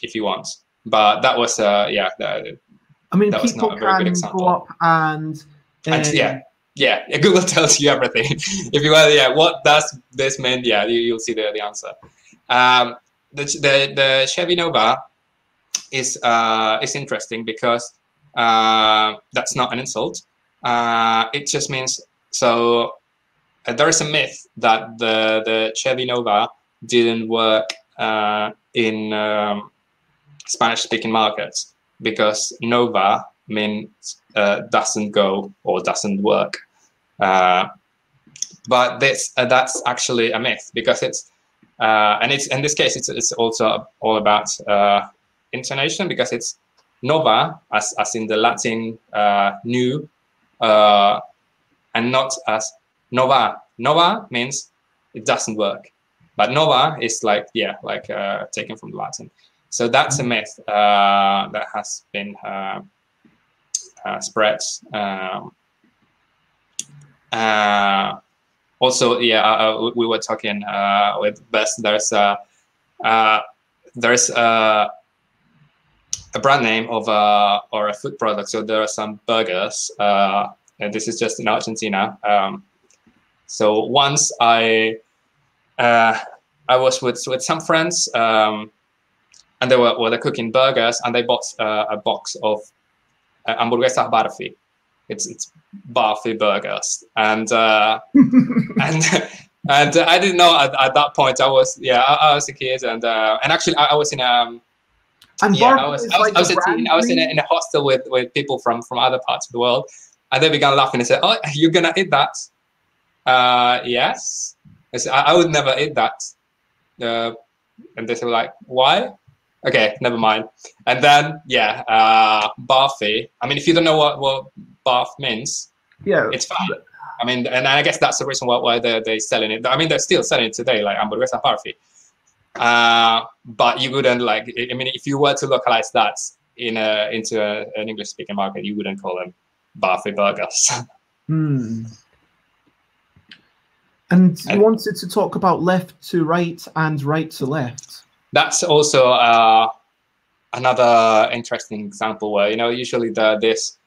if you want. But that was I mean, that was not people a very good can example. go up and yeah, Google tells you everything. If you want, yeah, what does this mean? Yeah, you'll see the answer. The Chevy Nova is interesting because that's not an insult. It just means so. There is a myth that the Chevy Nova didn't work in Spanish-speaking markets because Nova means doesn't go or doesn't work. But that's actually a myth because it's and it's in this case it's also all about intonation because it's nova as in the Latin new and not as nova. Nova means it doesn't work, but nova is like taken from the Latin. So that's a myth that has been spread. Also, we were talking with Bess. There's a brand name of or a food product. So there are some burgers, and this is just in Argentina. So once I was with some friends, and they're cooking burgers, and they bought a box of hamburguesas Barfi. It's Barfi burgers, and and I didn't know at that point. I was a kid, and actually I was in I was a teen. I was in a hostel with people from other parts of the world, and they began laughing and said, "Oh, you're gonna eat that?" Yes. I would never eat that. And they were like, "Why?" Okay, never mind. And then Barfi. I mean, if you don't know what Barf means, it's fine. I mean, and I guess that's the reason why they're selling it. I mean, they're still selling it today, like hamburguesa Barfi. But you wouldn't like. I mean, if you were to localize that into an English-speaking market, you wouldn't call them Barfi burgers. And you wanted to talk about left to right and right to left. That's also another interesting example where usually this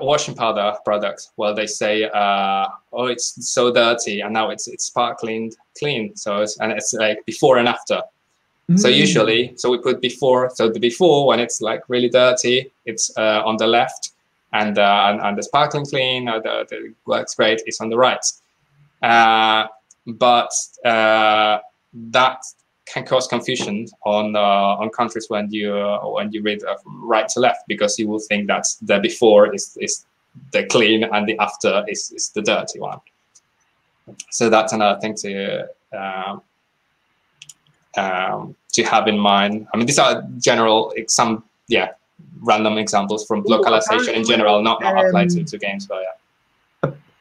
washing powder product, well, they say, oh, it's so dirty, and now it's sparkling clean. So it's like before and after. So usually, we put before. So the before, when it's like really dirty, it's on the left, and the sparkling clean, the works great, is on the right. But that can cause confusion on countries when you read right to left, because you will think that the before is the clean and the after is the dirty one. So that's another thing to have in mind. I mean, these are general random examples from localization in general, not applied to games, but yeah.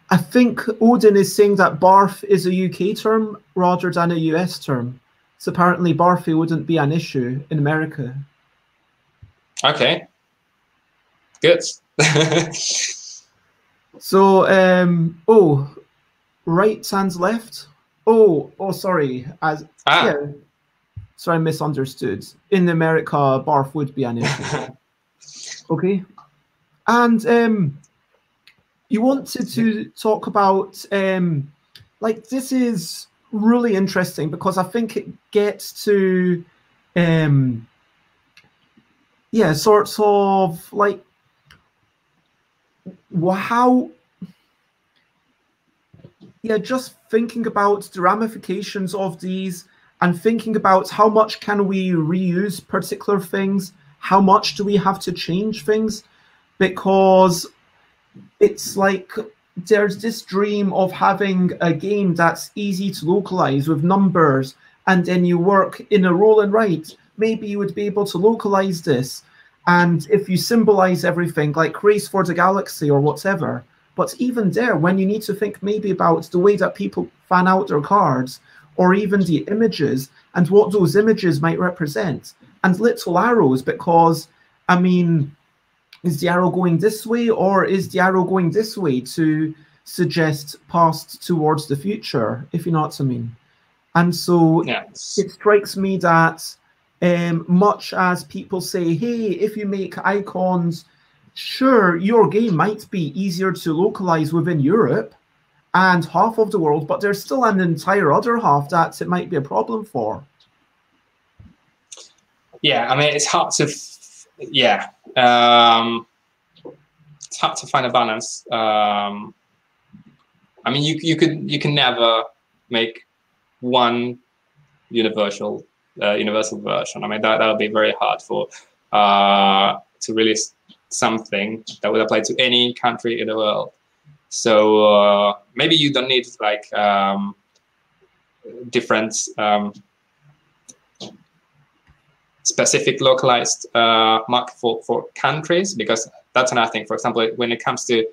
I think Odin is saying that barf is a UK term rather than a US term. So apparently Barfi wouldn't be an issue in America. Okay. Good. So, right and left? Oh, sorry. Sorry, misunderstood. In America, barf would be an issue. Okay. And you wanted to talk about, like, this is really interesting because I think it gets to, sorts of like how, just thinking about the ramifications of these and thinking about how much can we reuse particular things, how much do we have to change things, because it's like there's this dream of having a game that's easy to localize with numbers, and then you work in a roll and write. Maybe you would be able to localize this, and if you symbolize everything like Race for the Galaxy or whatever. But even there, when you need to think maybe about the way that people fan out their cards, or even the images and what those images might represent, and little arrows, because I mean, is the arrow going this way or is the arrow going this way to suggest past towards the future, if you know what I mean? And so it strikes me that much as people say, hey, if you make icons, sure, your game might be easier to localize within Europe and half of the world, but there's still an entire other half that it might be a problem for. Yeah, I mean, it's hard to, it's hard to find a balance. I mean, you can never make one universal version. I mean, that would be very hard for to release something that would apply to any country in the world. So maybe you don't need like different specific localized mark for countries, because that's another thing. For example, when it comes to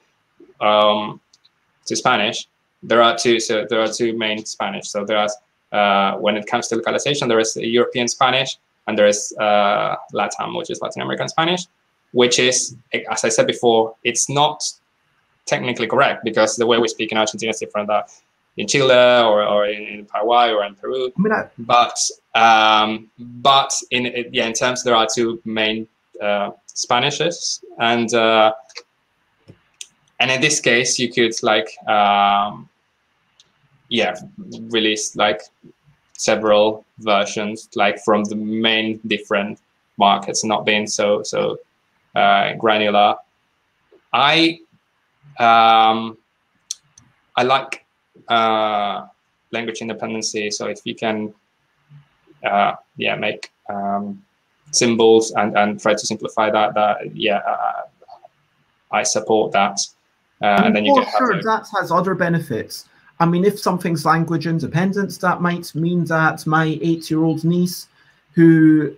Spanish, there are two. So there are two main Spanish. So there are when it comes to localization, there is European Spanish and there is LATAM, which is Latin American Spanish, which is, as I said before, it's not technically correct because the way we speak in Argentina is different than in Chile or in Paraguay or in Peru. I mean, but in terms, there are two main Spanishes, and in this case, you could like release like several versions, like from the main different markets, not being so granular. I like language independency. So if you can, make symbols and try to simplify that, I support that. And then you can sure, that has other benefits. I mean, if something's language independent, that might mean that my 8-year-old niece, who,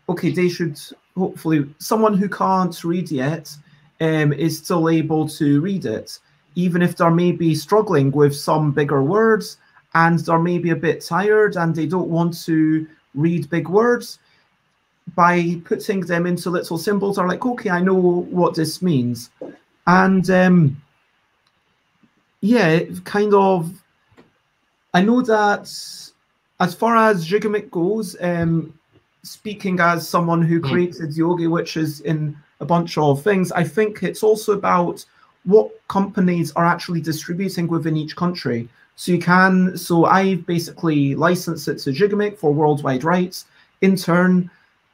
okay, they should hopefully, someone who can't read yet is still able to read it, even if they're maybe struggling with some bigger words and they're maybe a bit tired and they don't want to read big words. By putting them into little symbols, are like, okay, I know what this means. And kind of, I know that as far as Gigamic goes, speaking as someone who created Yogi, which is in a bunch of things, I think it's also about what companies are actually distributing within each country. So I basically licensed it to Gigamic for worldwide rights. In turn,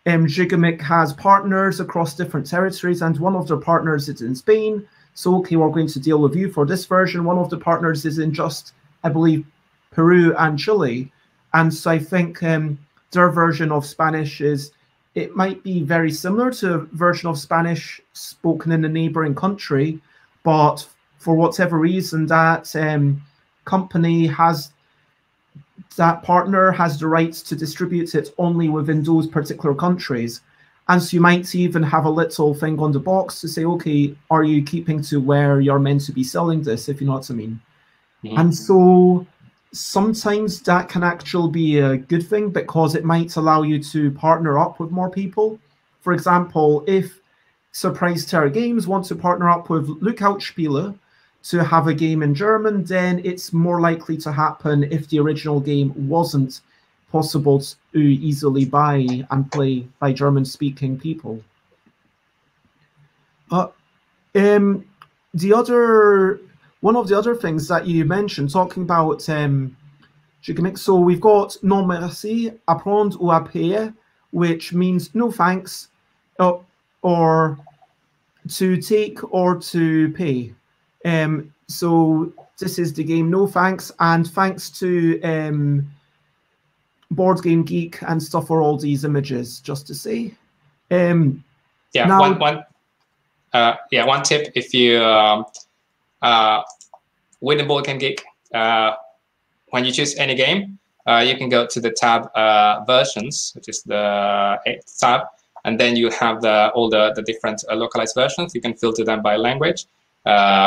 Gigamic has partners across different territories, and one of their partners is in Spain. So, okay, we're going to deal with you for this version. One of the partners is in just, I believe, Peru and Chile. And so I think their version of Spanish it might be very similar to a version of Spanish spoken in a neighboring country, but for whatever reason, that partner has the rights to distribute it only within those particular countries. And so you might even have a little thing on the box to say, okay, are you keeping to where you're meant to be selling this, if you know what I mean? Mm-hmm. And so sometimes that can actually be a good thing because it might allow you to partner up with more people. For example, if Surprise Terror Games want to partner up with Localist to have a game in German, then it's more likely to happen if the original game wasn't possible to easily buy and play by German-speaking people. One of the other things that you mentioned, talking about Gigamic, so we've got non merci, apprendre ou à payer, which means no thanks, or to take or to pay. So this is the game No Thanks, and thanks to Board Game Geek and stuff for all these images, just to say. One tip, if you with the Board Game Geek, when you choose any game, you can go to the tab versions, which is the 8th tab, and then you have all the different localized versions. You can filter them by language.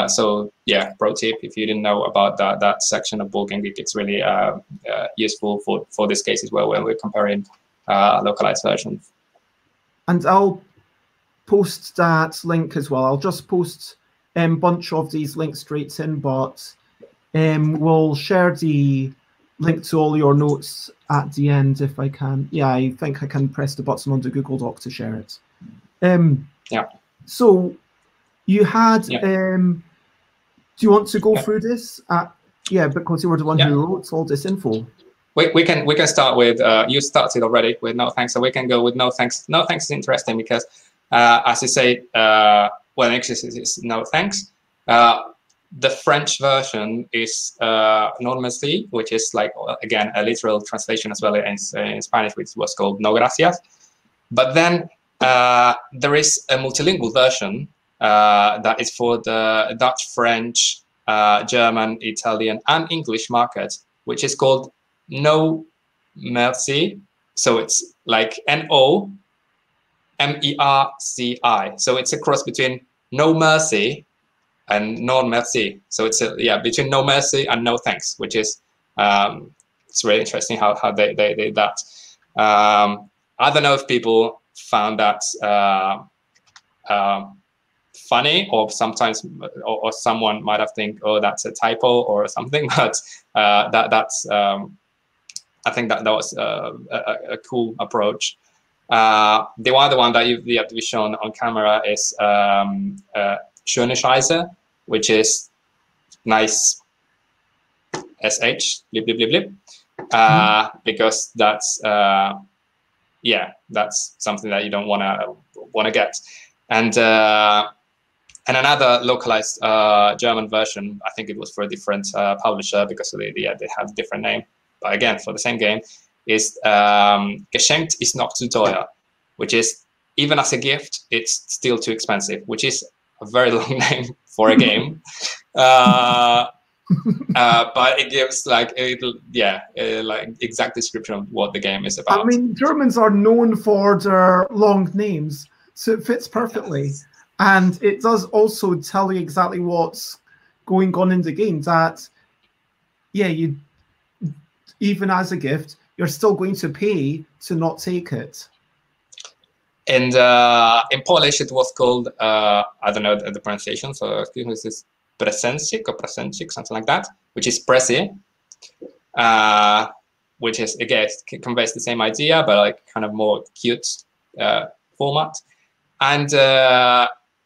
So yeah, pro tip, if you didn't know about that section of Board Game Geek, it's really useful for this case as well when we're comparing localized versions. And I'll post that link as well. I'll just post a bunch of these links straight in, but we'll share the link to all your notes at the end if I can. Yeah, I think I can press the button on the Google Doc to share it. Yeah. So you had. Yeah. Do you want to go through this? Yeah, because you were the one who wrote all this info. We can start with you started already with no thanks, so we can go with no thanks. No thanks is interesting because as you say, well, English is no thanks. The French version is non merci, which is like again a literal translation as well in Spanish, which was called no gracias. But then there is a multilingual version that is for the Dutch, French, German, Italian, and English market, which is called no merci. So it's like NOMERCI. So it's a cross between no mercy and non merci. So it's between no mercy and no thanks, which is it's really interesting how they did that. I don't know if people found that funny, or sometimes or someone might have think, oh, that's a typo or something, but that's I think that was a cool approach. The other one that you have to be shown on camera is schöne Scheiße, which is nice sh blip blip blip blip, because that's that's something that you don't want to get. And another localized German version, I think it was for a different publisher because they have a different name, but again for the same game, is geschenkt ist noch zu teuer, which is even as a gift it's still too expensive, which is a very long name for a game. But it gives like like exact description of what the game is about. I mean, Germans are known for their long names, so it fits perfectly. Yes. And it does also tell you exactly what's going on in the game, that you even as a gift you're still going to pay to not take it. And in Polish it was called I don't know the pronunciation, so excuse me, this is presencik or presencik, something like that, which is pressy, which is again conveys the same idea but like kind of more cute format. And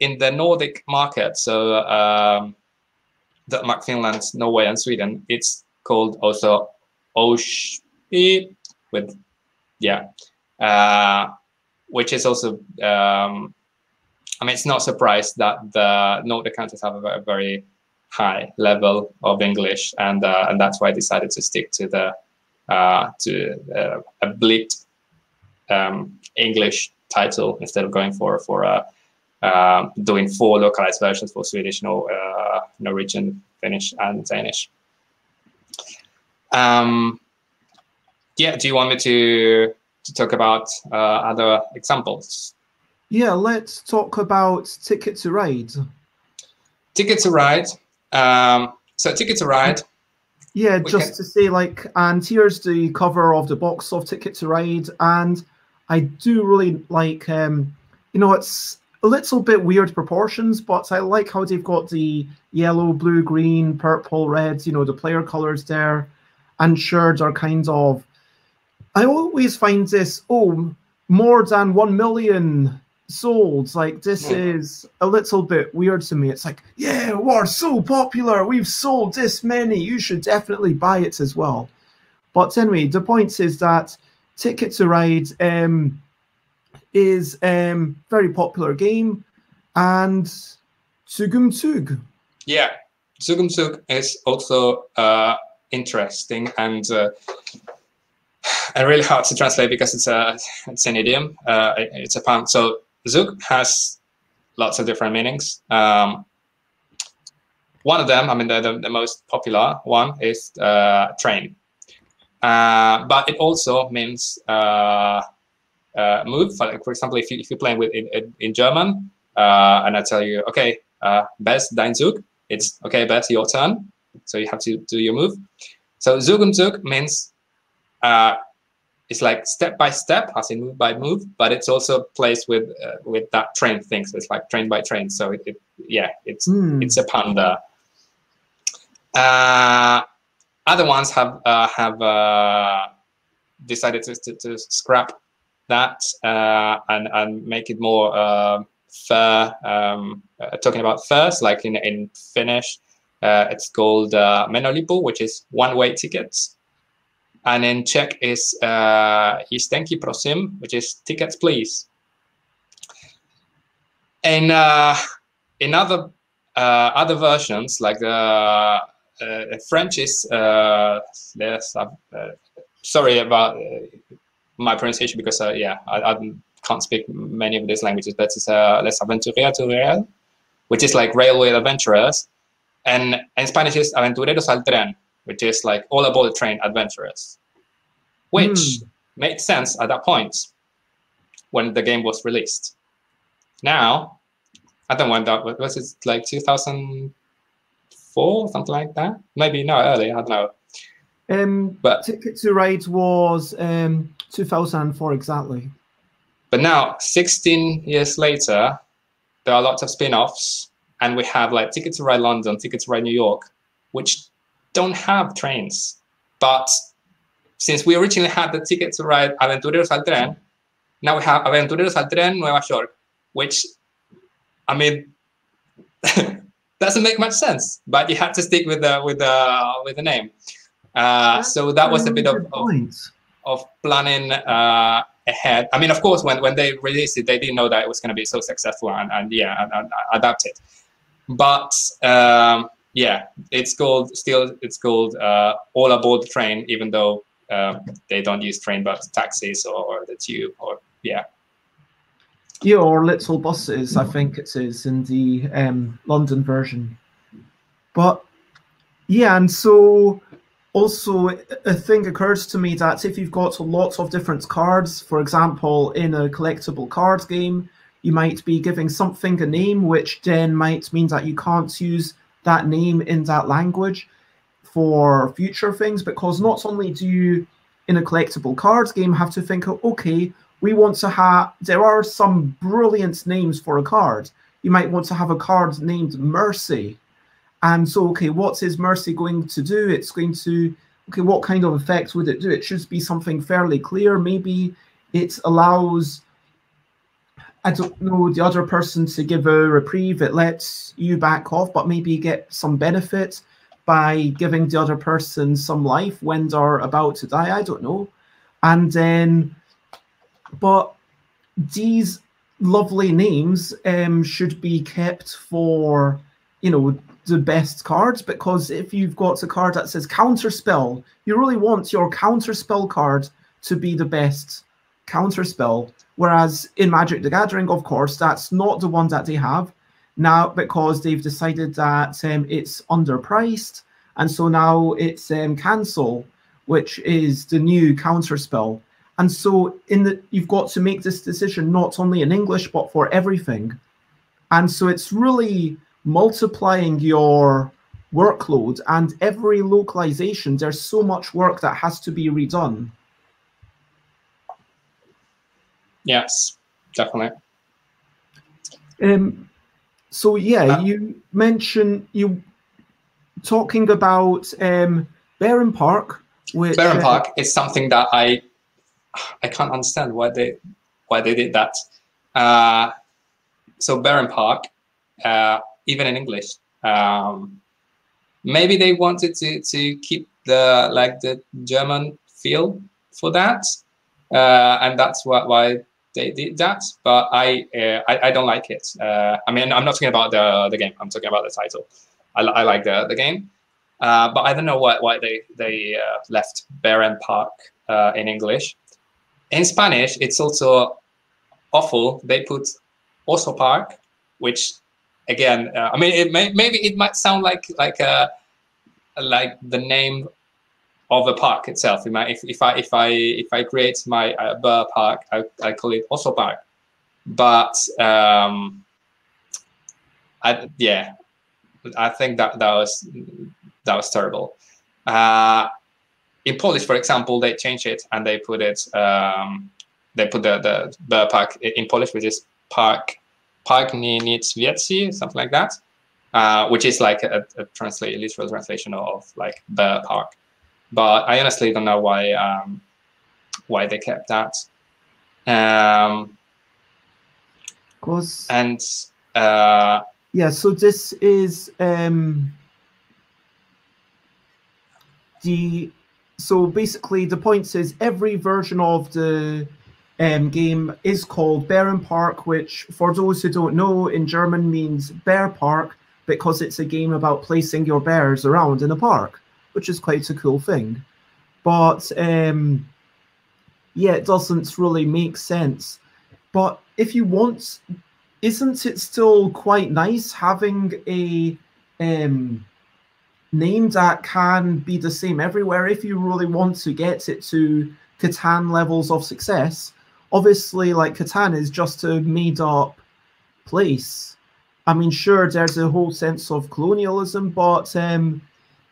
in the Nordic market, so Denmark, Finland, Norway, and Sweden, it's called also Oshpi, with which is also I mean, it's not surprised that the Nordic countries have a very high level of English, and that's why I decided to stick to the a bleed English title instead of going for doing 4 localized versions for Swedish, Norwegian, Finnish, and Danish. Do you want me to talk about other examples? Yeah, let's talk about Ticket to Ride. Ticket to Ride. So Ticket to Ride. Yeah, just to say, like, and here's the cover of the box of Ticket to Ride, and I do really like, it's a little bit weird proportions, but I like how they've got the yellow, blue, green, purple, red, the player colors there, and shards are kind of, I always find this, more than 1 million sold. Like, this is a little bit weird to me. It's like, yeah, we're so popular, we've sold this many, you should definitely buy it as well. But anyway, the point is that Ticket to Ride is very popular game, and Zug. Yeah, Zug is also interesting and really hard to translate because it's an idiom. It's a pun. So Zug has lots of different meanings. One of them, I mean, the most popular one is train, but it also means move. For example, if you're playing with in German, and I tell you, okay, Bess, dein Zug, it's okay, Bess, your turn. So you have to do your move. So Zug und Zug means it's like step by step, as in move by move, but it's also placed with that train thing. So it's like train by train. So it's a pun there. Other ones have decided to scrap that and make it more fair. Talking about fairs, like in Finnish, it's called menolipu, which is one-way tickets, and in Czech is jízdenky prosím, which is tickets please. And in other versions, like the French is sorry about my pronunciation, because yeah, I can't speak many of these languages, but it's les aventuriers, which is like railway adventurers, and in Spanish is aventureros al tren, which is like all aboard the train adventurers, which made sense at that point when the game was released. Now, I don't know when that was. It like 2004, something like that? Maybe no, early. I don't know. But Ticket to Ride was 2004 exactly. But now, 16 years later, there are lots of spin-offs, and we have like Ticket to Ride London, Ticket to Ride New York, which don't have trains. But since we originally had the Ticket to Ride Aventureros al Tren, now we have Aventureros al Tren Nueva York, which, I mean, doesn't make much sense. But you had to stick with the name. So that was a bit of planning ahead. I mean, of course, when they released it, they didn't know that it was going to be so successful and adapt it. But yeah, it's called All Aboard the Train, even though they don't use train but taxis or the tube or yeah. Yeah, or little buses, I think it is in the London version. But yeah, and so also a thing occurs to me that if you've got lots of different cards, for example, in a collectible card game, you might be giving something a name, which then might mean that you can't use that name in that language for future things, because not only do you, in a collectible cards game, have to think, okay, we want to have, there are some brilliant names for a card. You might want to have a card named Mercy. And so, okay, what is Mercy going to do? It's going to, okay, what kind of effect would it do? It should be something fairly clear. Maybe it allows, I don't know, the other person to give a reprieve. It lets you back off, but maybe get some benefit by giving the other person some life when they're about to die. I don't know. And then, but these lovely names should be kept for, you know, the best cards, because if you've got a card that says counterspell, you really want your counterspell card to be the best counterspell. Whereas in Magic the Gathering, of course, that's not the one that they have now, because they've decided that it's underpriced, and so now it's cancel, which is the new counterspell. And so you've got to make this decision not only in English, but for everything. And so it's really multiplying your workload, and every localization, there's so much work that has to be redone. Yes, definitely. So yeah, you mentioned talking about Baron Park, which Baron Park is something that I can't understand why they did that. So Baron Park, even in English, maybe they wanted to keep the German feel for that, and that's why they did that. But I don't like it. I mean, I'm not talking about the game. I'm talking about the title. I like the game, but I don't know why they left Baron Park in English. In Spanish, it's also awful. They put Oso Park, which, again, I mean, maybe it might sound like the name of a park itself. If I create my Burr Park, I call it Oso Park. But I think that was terrible. In Polish, for example, they changed it and they put it. They put the Burr Park in Polish, which is Park Niedźwiedzi, something like that, which is like a literal translation of like Burr Park. but I honestly don't know why they kept that. And yeah, so this is so basically the point is every version of the game is called Bärenpark, which for those who don't know in German means bear park, because it's a game about placing your bears around in a park, which is quite a cool thing. But yeah, it doesn't really make sense. But if you want, isn't it still quite nice having a name that can be the same everywhere if you really want to get it to Catan levels of success? Obviously, like, Catan is just a made-up place. I mean, sure, there's a whole sense of colonialism, but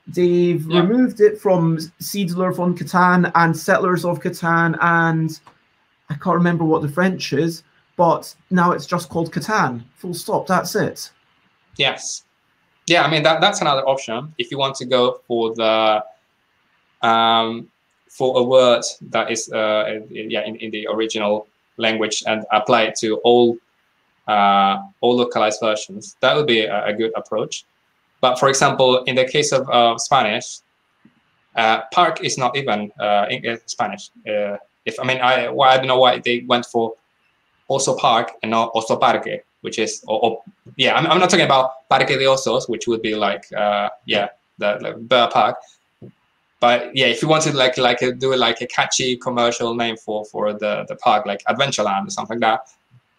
they've removed it from Siedler von Catan and Settlers of Catan, and I can't remember what the French is, but now it's just called Catan. Full stop. That's it. Yes. Yeah, I mean, that's another option. If you want to go for the for a word that is in the original language and apply it to all localized versions, that would be a good approach. But for example, in the case of Spanish, park is not even in Spanish. I don't know why they went for also park and not also parque, which is I'm not talking about Parque de Osos, which would be like the bear park. But yeah, if you want to do like a catchy commercial name for the park, like Adventureland or something like that,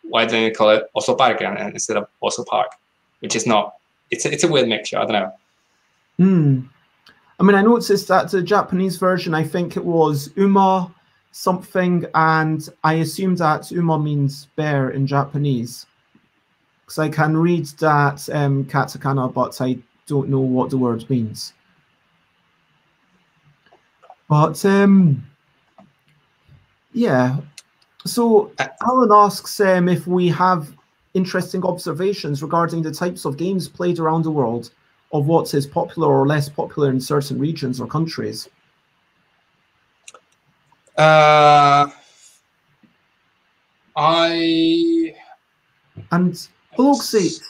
why don't you call it Oso Parque instead of Oso Park, which is not. It's a weird mixture. I don't know. I mean, I noticed that the Japanese version, I think it was Uma something, and I assume that Uma means bear in Japanese, because I can read that katakana, but I don't know what the word means. But yeah, so Alan asks if we have interesting observations regarding the types of games played around the world, of what is popular or less popular in certain regions or countries. And Localist,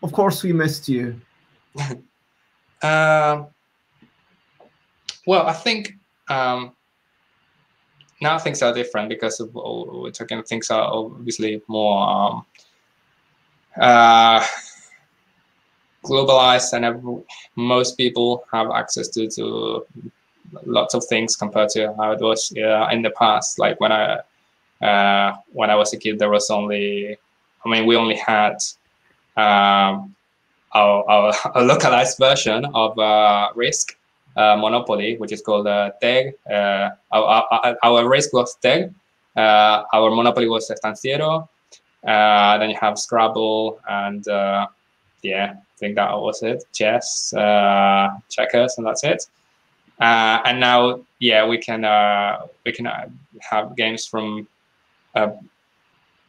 of course we missed you. Well, I think now things are different because we're talking things are obviously more globalized, and most people have access to lots of things compared to how it was in the past. Like when I was a kid, there was only, we only had our localized version of Risk, Monopoly, which is called TEG. Our Risk was TEG. Our Monopoly was Estanciero. Then you have Scrabble, and I think that was it. Chess, checkers, and that's it. And now, we can have games from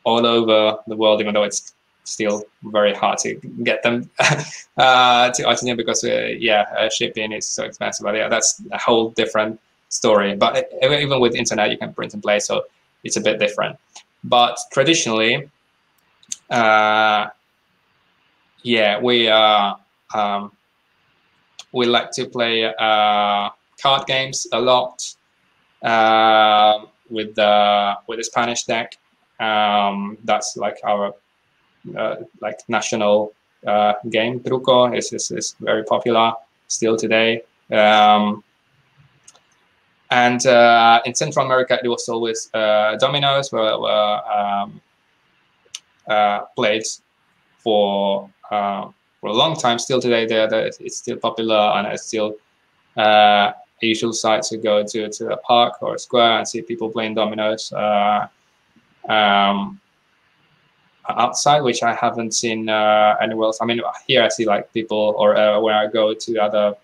all over the world, even though it's still very hard to get them to Argentina because shipping is so expensive. But that's a whole different story. But even with internet, you can print and play, so it's a bit different. But traditionally, we like to play card games a lot with the Spanish deck. That's like our national game. Truco is very popular still today. And in Central America, it was always dominoes were played for a long time. Still today, it's still popular, and it's still a usual sight to go to a park or a square and see people playing dominoes outside, which I haven't seen anywhere else. Here I see like people, or when I go to other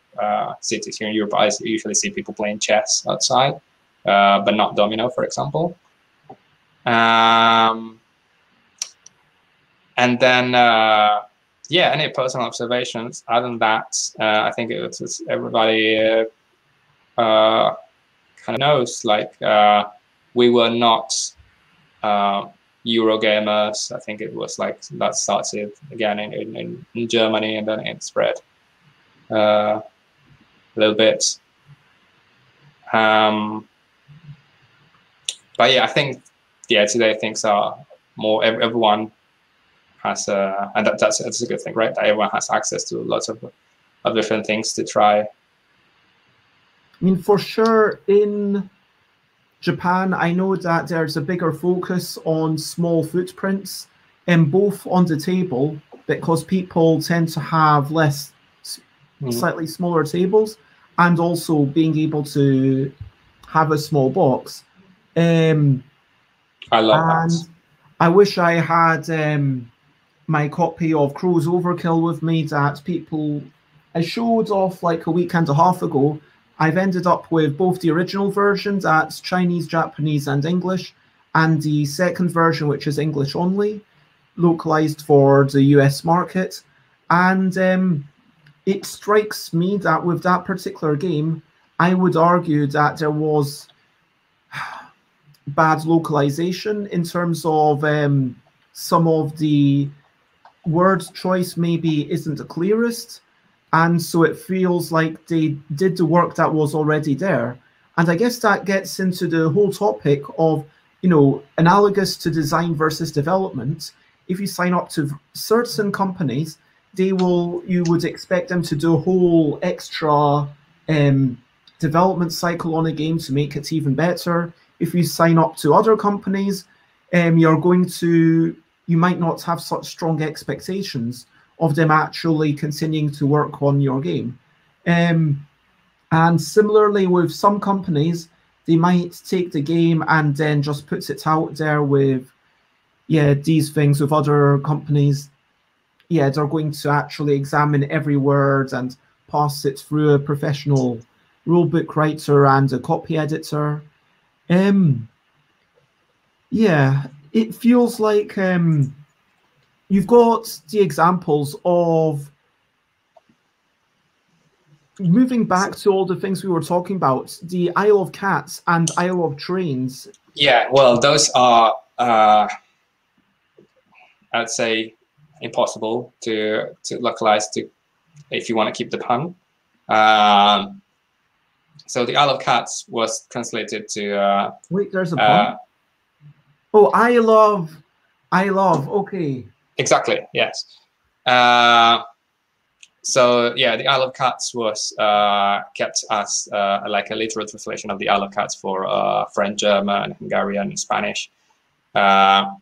cities here in Europe, I usually see people playing chess outside, but not domino, for example. And then, any personal observations? Other than that, I think it's everybody kind of knows, like we were not Eurogamers. I think it was like that started again in Germany, and then it spread a little bit. But yeah, I think today things are more, everyone has and that's a good thing, right? That everyone has access to lots of different things to try. I mean, for sure, in Japan, I know that there's a bigger focus on small footprints, both on the table, because people tend to have slightly smaller tables, and also being able to have a small box. I love that. I wish I had my copy of Crow's Overkill with me that I showed off like a week and a half ago. I've ended up with both the original version, that's Chinese, Japanese, and English, and the second version, which is English only, localized for the US market. And it strikes me that with that particular game, I would argue that there was bad localization in terms of some of the word choice maybe isn't the clearest. And so it feels like they did the work that was already there. And I guess that gets into the whole topic of, analogous to design versus development. If you sign up to certain companies, you would expect them to do a whole extra development cycle on a game to make it even better. If you sign up to other companies, you might not have such strong expectations of them actually continuing to work on your game. And similarly with some companies, they might take the game and then just put it out there with, these things. With other companies, they're going to actually examine every word and pass it through a professional rulebook writer and a copy editor. It feels like you've got the examples of, moving back to all the things we were talking about, the Isle of Cats and Isle of Trains. Yeah, well, those are, I'd say, impossible to localize if you want to keep the pun. So the Isle of Cats was translated to... Wait, there's a pun? Oh, I love, okay. Exactly, yes. So yeah, the Isle of Cats was kept as like a literal translation of the Isle of Cats for French, German, Hungarian, and Spanish. And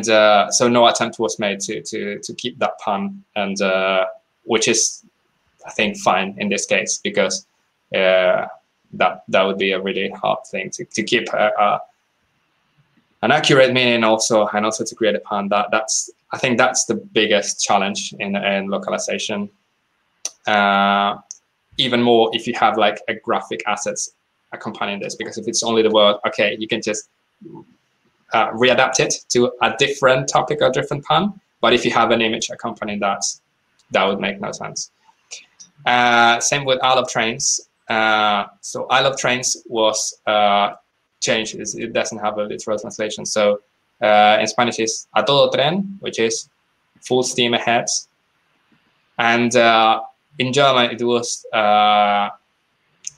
so no attempt was made to keep that pun, and which is, I think, fine in this case, because that would be a really hard thing to keep an accurate meaning also, and also to create a pun. I think that's the biggest challenge in localization. Even more if you have like a graphic assets accompanying this, because if it's only the word, okay, you can just readapt it to a different topic or different pun. But if you have an image accompanying that, that would make no sense. Same with Isle of Trains. So Isle of Trains was changed. It doesn't have a literal translation. So in Spanish is a todo tren, which is full steam ahead. And in German, it was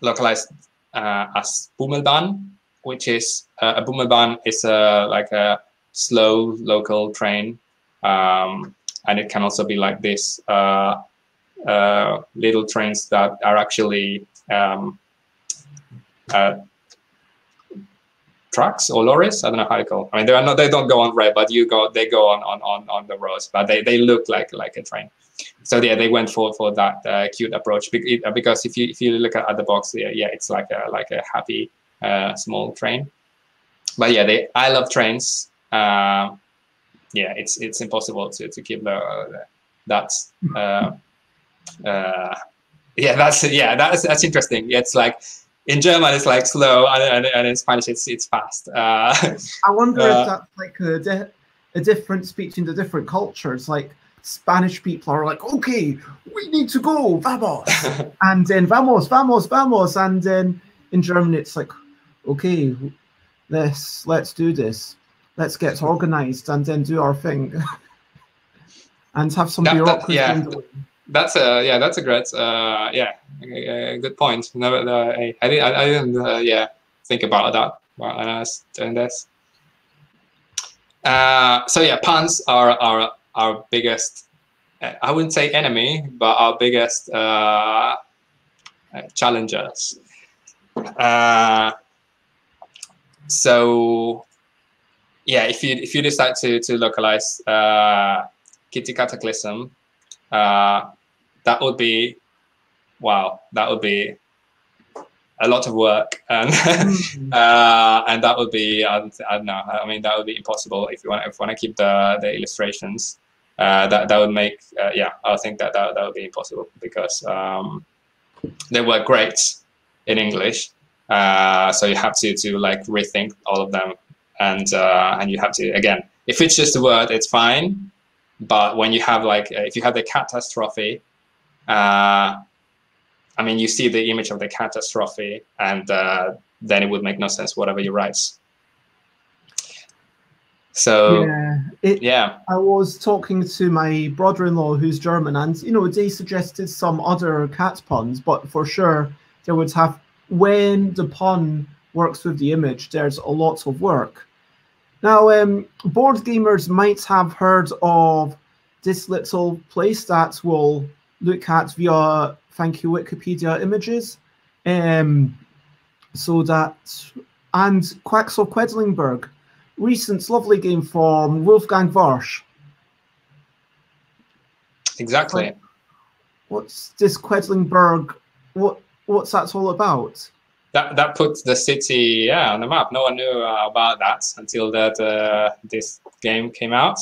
localized as Bummelbahn, which is a Bummelbahn is like a slow local train, and it can also be like this little trains that are actually trucks or lorries. I don't know how to call. I mean, they don't go on rail, but they go on the roads, but they look like a train. So yeah, they went for that cute approach, because if you look at the box, yeah, it's like a happy small train. But yeah, the Isle of Trains, yeah, it's impossible to keep that's interesting. It's like in German it's like slow, and in Spanish it's fast. I wonder if that's like a difference between the different cultures. Like Spanish people are like, okay, we need to go, vamos, and then vamos, vamos, vamos, and then in German it's like, okay, let's do this, let's get organized, and then do our thing, and have some bureaucracy. That's a great good point. No, I didn't think about that while I was doing this. So yeah, puns are our biggest, I wouldn't say enemy, but our biggest challengers. So yeah, if you decide to localize Kitty Cataclysm, that would be, wow, that would be a lot of work, and and that would be, I don't know, I mean, that would be impossible if you want to keep the illustrations. That would make I think that would be impossible, because they were great in English, so you have to like rethink all of them, and you have to, again, if it's just a word, it's fine, but when you have like, if you have the catastrophe, I mean, you see the image of the catastrophe, and then it would make no sense whatever you write. So yeah, I was talking to my brother-in-law who's German, and they suggested some other cat puns, but for sure there would have, when the pun works with the image, there's a lot of work. Now, board gamers might have heard of this little place that we'll look at via, thank you, Wikipedia images. So that, and Quacks of Quedlinburg, recent lovely game from Wolfgang Warsch. Exactly. What's this Quedlinburg? What's that all about? That puts the city on the map. No one knew about that until that this game came out.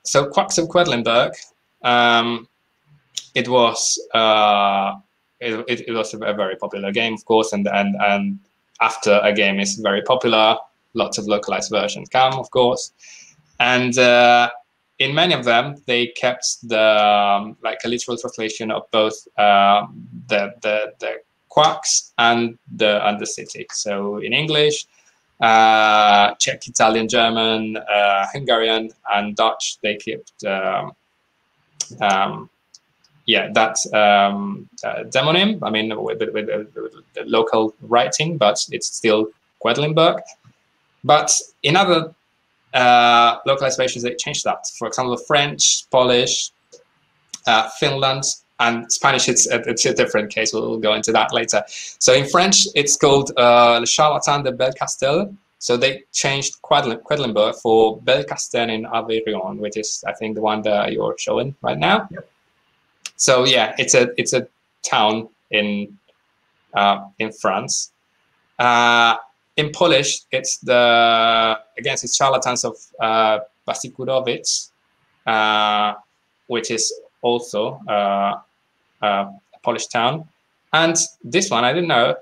So Quacks of Quedlinburg, it was it was a very popular game, of course, and after a game is very popular, lots of localized versions come, of course, and in many of them they kept the like a literal translation of both the quacks and the city. So in English, Czech, Italian, German, Hungarian, and Dutch, they kept that demonym. I mean, with the local writing, but it's still Quedlinburg. But in other localized versions, they changed that. For example, French, Polish, Finland, and Spanish, it's a different case. We'll go into that later. So in French, it's called Le Charlatan de Belcastel. So they changed Quedlinburg for Belcastel in Aveyron, which is, I think, the one that you're showing right now. Yep. So yeah, it's a town in France. In Polish, it's it's Charlatans of Basikurowic, which is also a Polish town. And this one I didn't know.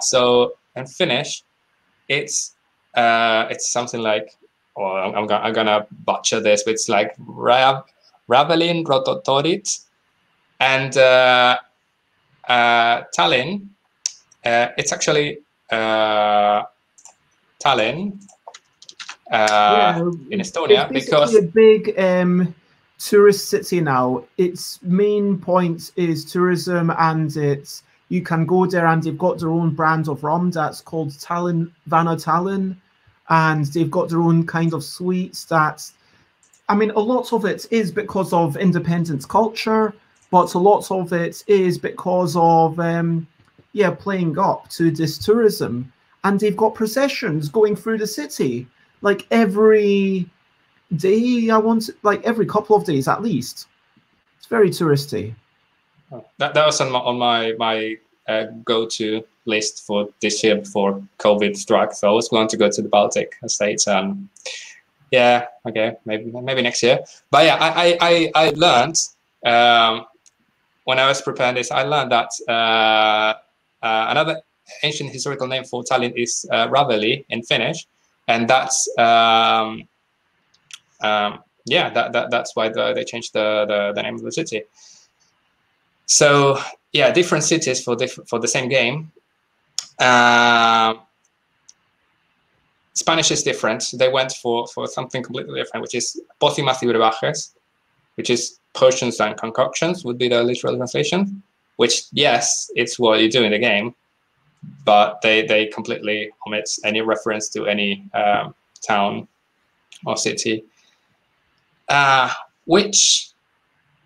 So in Finnish, it's something like, I'm gonna butcher this, but it's like Ravelin Rototorit. And Tallinn, it's actually Tallinn in Estonia, it's because a big tourist city now. Its main point is tourism, and you can go there, and they've got their own brand of rum that's called Tallinn Vana Tallinn, and they've got their own kind of sweets. I mean, a lot of it is because of independence culture, but a lot of it is because of playing up to this tourism. And they've got processions going through the city like every day. Every couple of days at least. It's very touristy. That was on my go-to list for this year before COVID struck. So I was going to go to the Baltic states, and yeah, okay, maybe next year. But yeah, I learned when I was preparing this, I learned that another ancient historical name for Tallinn is Raveli in Finnish, and that's yeah, that's why they changed the name of the city. So yeah, different cities for the same game. Spanish is different. They went for something completely different, which is pócimas y brebajes, which is potions and concoctions would be the literal translation. Which, yes, it's what you do in the game, but they completely omit any reference to any town or city. Which,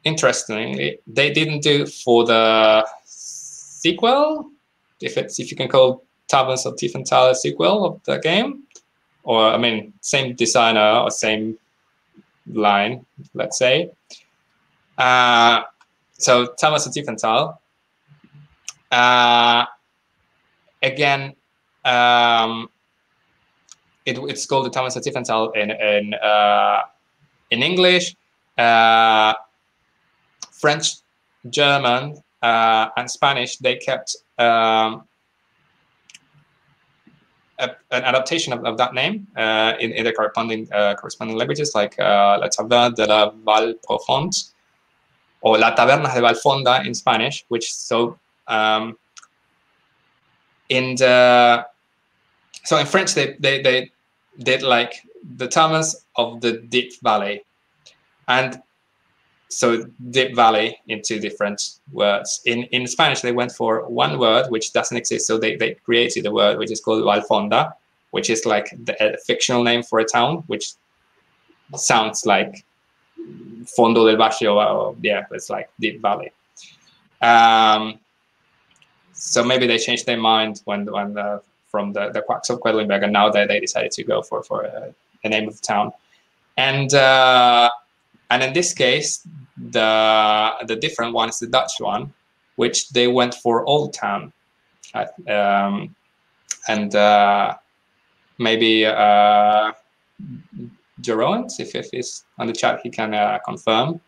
interestingly, they didn't do for the sequel, if you can call Taverns of Tiefenthal a sequel of the game, or I mean, same designer or same line, let's say. So Taverns of Tiefenthal, again, it's called the Taverns of Tiefenthal in English, French, German, and Spanish. They kept an adaptation of that name in the corresponding languages, like La Taverne de la Val Profonde, or La Taberna de Valfonda in Spanish, which in French they did like the taverns of the Deep Valley, and so Deep Valley in two different words. In Spanish, they went for one word which doesn't exist, so they created a word which is called Valfonda, which is like a fictional name for a town, which sounds like Fondo del Valle, or yeah, it's like Deep Valley. So maybe they changed their mind from the Quacks of Quedlinburg, and now they decided to go for a name of the town. And in this case, the different one is the Dutch one, which they went for Old Town. Maybe Jeroen, if he's on the chat, he can confirm.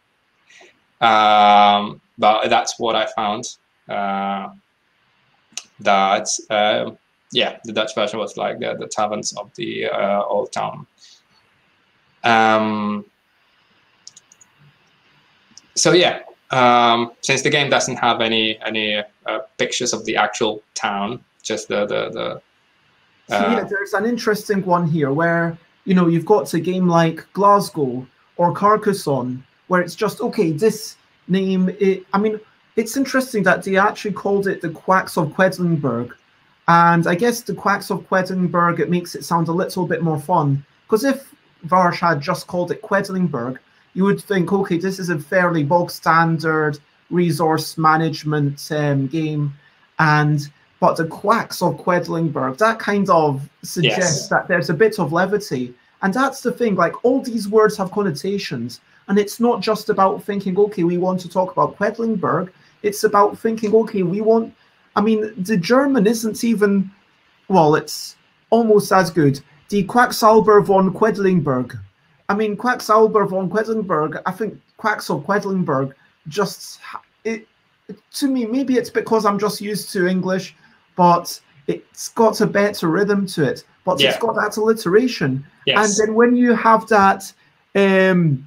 But that's what I found. Yeah, the Dutch version was like the taverns of the Old Town. So yeah, since the game doesn't have any pictures of the actual town, just the yeah, there's an interesting one here where, you know, you've got a game like Glasgow or Carcassonne, where it's just, okay, this name, I mean, it's interesting that they actually called it the Quacks of Quedlinburg. And I guess the Quacks of Quedlinburg, it makes it sound a little bit more fun. Because if Varsh had just called it Quedlinburg, you would think, okay, this is a fairly bog standard resource management game. But the Quacks of Quedlinburg, that kind of suggests that there's a bit of levity. And that's the thing, like all these words have connotations. And it's not just about thinking, okay, we want to talk about Quedlinburg. It's about thinking, okay, we want, I mean, the German isn't even, well, it's almost as good. Die Quacksalber von Quedlinburg. I mean, Quacksalber von Quedlinburg, I think Quacks of Quedlinburg just, to me, maybe it's because I'm just used to English, but it's got a better rhythm to it. But it's got that alliteration. Yes. And then when you have that, I'm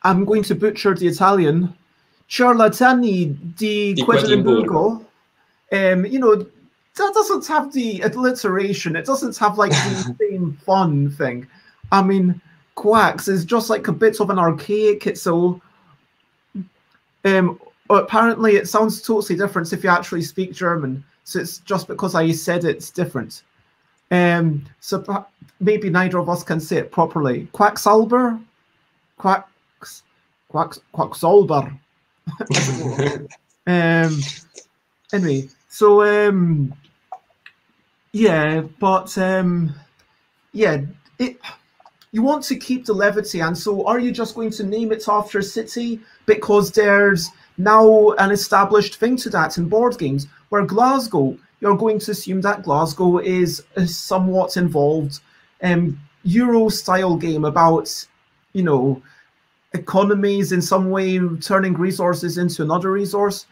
going to butcher the Italian, Ciarlatani di Quedlinburgo, you know, that doesn't have the alliteration. It doesn't have like the same fun thing. I mean, Quacks is just like a bit of an archaic. It's so apparently it sounds totally different if you actually speak German. So it's just because I said it's different. So maybe neither of us can say it properly. Quacksalber, Quacksalber. Anyway, so yeah, but yeah, you want to keep the levity, and so are you just going to name it after a city because there's now an established thing to that in board games? Where Glasgow, you're going to assume that Glasgow is a somewhat involved Euro-style game about, you know, economies in some way, turning resources into another resource.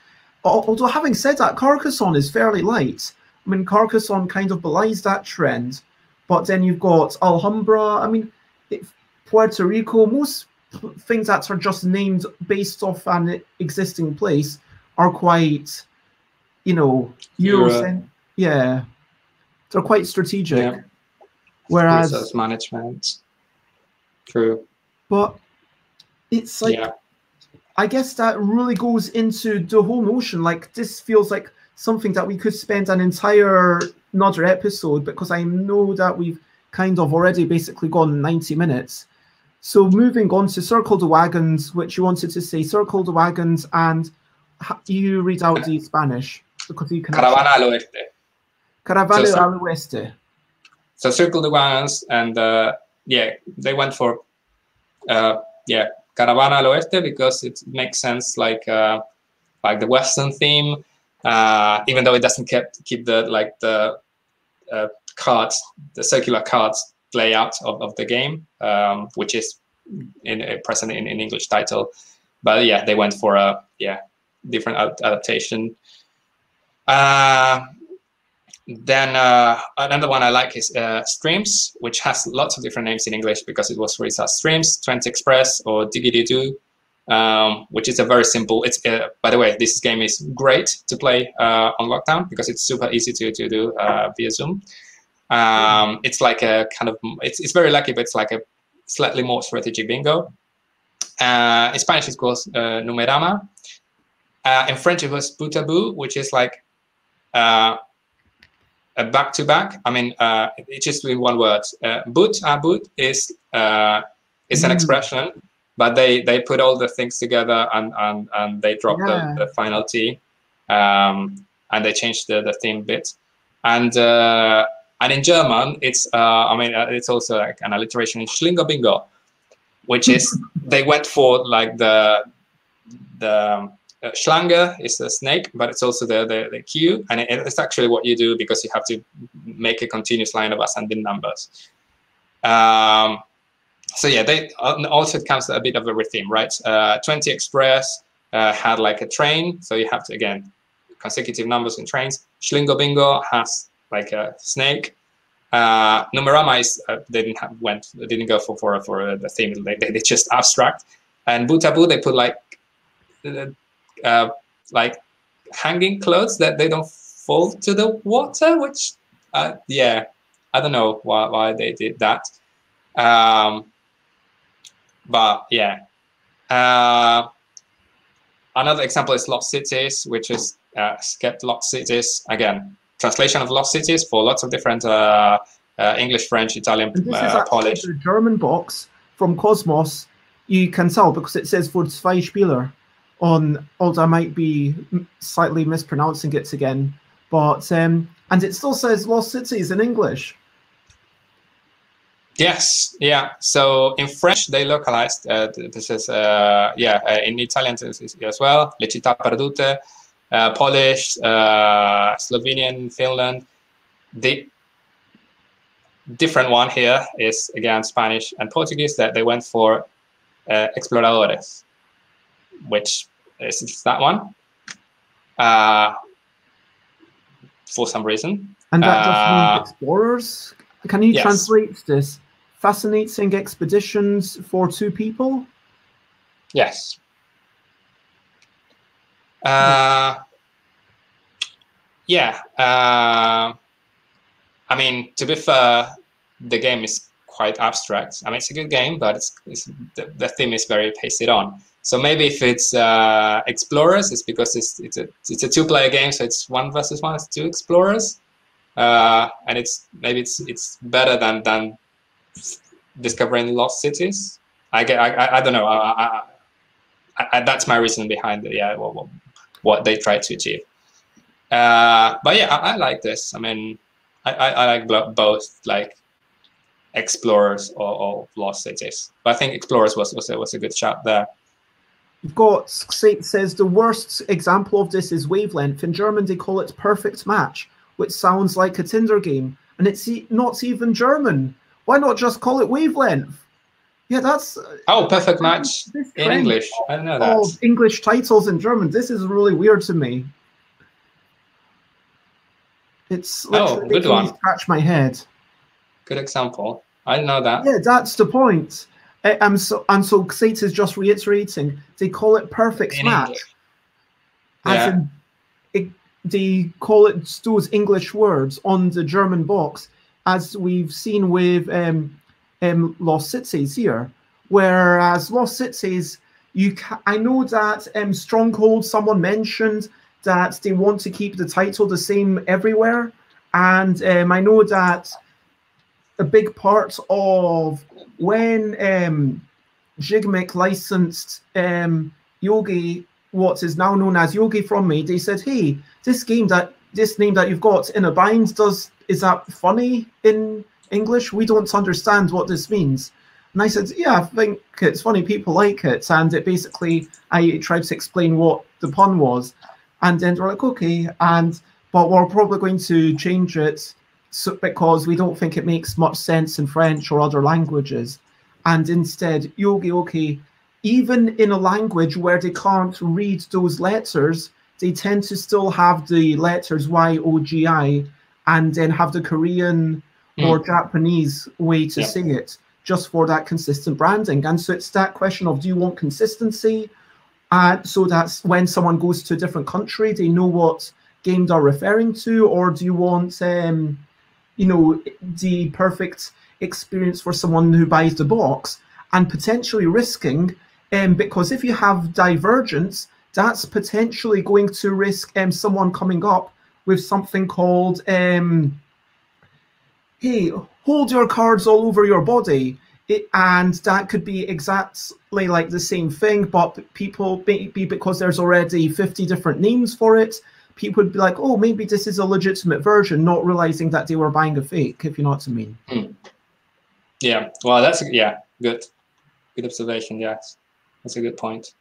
Although having said that, Carcassonne is fairly light. I mean, Carcassonne kind of belies that trend. But then you've got Alhambra. I mean, Puerto Rico, most things that are just named based off an existing place are quite, you know, yeah, they're quite strategic. Yeah. Whereas resource management. True. But it's like, yeah. I guess that really goes into the whole notion. Like, this feels like something that we could spend an entire another episode, because I know that we've kind of already basically gone 90 minutes. So moving on to Circle the Wagons, which you wanted to say, Circle the Wagons, and you read out the Spanish, because you can Caravana al Oeste. Caravana al Oeste. So Circle the Wagons, and yeah, they went for Caravana al Oeste because it makes sense, like the Western theme, even though it doesn't keep the cards, the circular cards layout of the game, which is present in English title. But yeah, they went for a different adaptation. Then another one I like is Streams, which has lots of different names in English because it was released as Streams, 20 Express, or Diggity Doo, which is a very simple. It's by the way, this game is great to play on lockdown because it's super easy to do via Zoom. It's like a kind of it's very lucky, but it's like a slightly more strategic bingo. In Spanish, it goes Numerama. In French, it was Boutabou, which is like a back-to-back. I mean, it's just in one word. Boot is an expression, but they put all the things together and they drop the final T, and they changed the theme bit. And in German, it's it's also like an alliteration in Schlingo Bingo, which is they went for like the Schlange is the snake, but it's also the queue, and it's actually what you do because you have to make a continuous line of ascending numbers. So yeah, they also it comes a bit of a rhythm, right? 20 Express had like a train, so you have to again consecutive numbers in trains. Schlingo Bingo has like a snake. Numerama is they didn't go for the theme. They just abstract. And Boutabou they put like hanging clothes that they don't fall to the water, which yeah, I don't know why they did that. But yeah, another example is Lost Cities, which is Skip Lost Cities. Again, translation of Lost Cities for lots of different English, French, Italian, and this is Polish. The German box from Cosmos. You can tell because it says for zwei Spieler on, although I might be slightly mispronouncing it again, but and it still says Lost Cities in English. Yes, yeah. So in French they localized. This is in Italian as well. Le città perdute, Polish, Slovenian, Finland. The different one here is again Spanish and Portuguese that they went for exploradores, which is that one for some reason. And that just means explorers. Can you yes. translate this? Fascinating expeditions for two people? Yes. Yeah. I mean, to be fair, the game is quite abstract. I mean, it's a good game, but the theme is very pasted on. So maybe if it's explorers, it's because it's a two-player game, so it's 1 versus 1. It's 2 explorers, and it's better than discovering lost cities. I don't know. That's my reason behind it. Yeah, what they try to achieve. But yeah, I like this. I mean, I like both, like explorers or lost cities. But I think explorers was a good shout there. You've got says the worst example of this is Wavelength. In German, they call it Perfect Match, which sounds like a Tinder game, and it's not even German. Why not just call it Wavelength? Yeah, that's Perfect Match in English. I don't know that. Oh, English titles in German. This is really weird to me. It's literally making me scratch my head. Good example. I didn't know that. Yeah, that's the point. And so Xate is just reiterating, they call it perfect In match, English. as Yeah. in they call it those English words on the German box, as we've seen with Lost Cities here. Whereas Lost Cities, I know that Stronghold, someone mentioned that they want to keep the title the same everywhere, and I know that a big part of when Jigmic licensed Yogi, what is now known as Yogi from me, they said, hey, this name that you've got in a bind, is that funny in English? We don't understand what this means. And I said, yeah, I think it's funny, people like it. And it basically, I tried to explain what the pun was. And then they're like, okay, but we're probably going to change it because we don't think it makes much sense in French or other languages. And instead, Yogi, even in a language where they can't read those letters, they tend to still have the letters YOGI and then have the Korean or Japanese way to say it, just for that consistent branding. And so it's that question of, do you want consistency? So that's when someone goes to a different country, they know what game they're referring to, or do you want, the perfect experience for someone who buys the box, and potentially risking, because if you have divergence, that's potentially going to risk someone coming up with something called, hey, hold your cards all over your body. And that could be exactly like the same thing, but people, maybe because there's already 50 different names for it, people would be like, oh, maybe this is a legitimate version, not realizing that they were buying a fake, if you know what I mean. Yeah, well, that's, good observation, yes. That's a good point.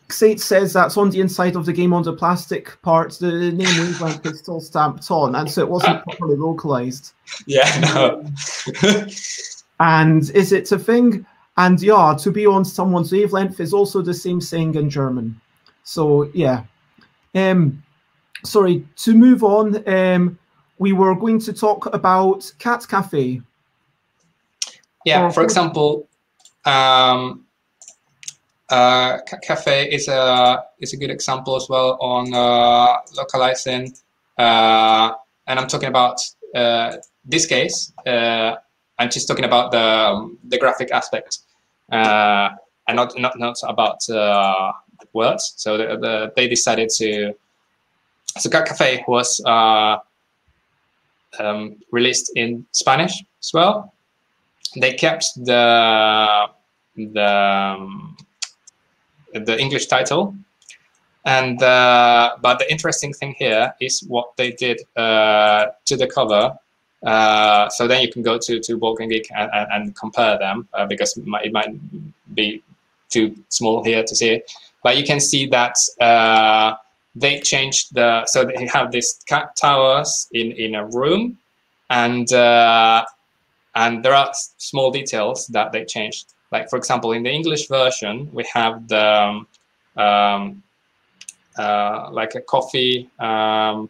Xate says that's on the inside of the game on the plastic part. The name Wavelength is still stamped on, and so it wasn't properly localized. Yeah, no. And is it a thing? And yeah, to be on someone's wavelength is also the same saying in German. So yeah. Sorry, to move on, we were going to talk about Cat Cafe. Yeah, for example, Cafe is a good example as well on localizing, and I'm talking about this case. I'm just talking about the graphic aspect, and not about words. So they decided to. So Cat Cafe was released in Spanish as well. They kept the English title, and but the interesting thing here is what they did to the cover. So then you can go to Boardgame Geek and compare them, because it might be too small here to see it. But you can see that they changed so they have these cat towers in a room, and there are small details that they changed. Like, for example, in the English version, we have the like a coffee mug,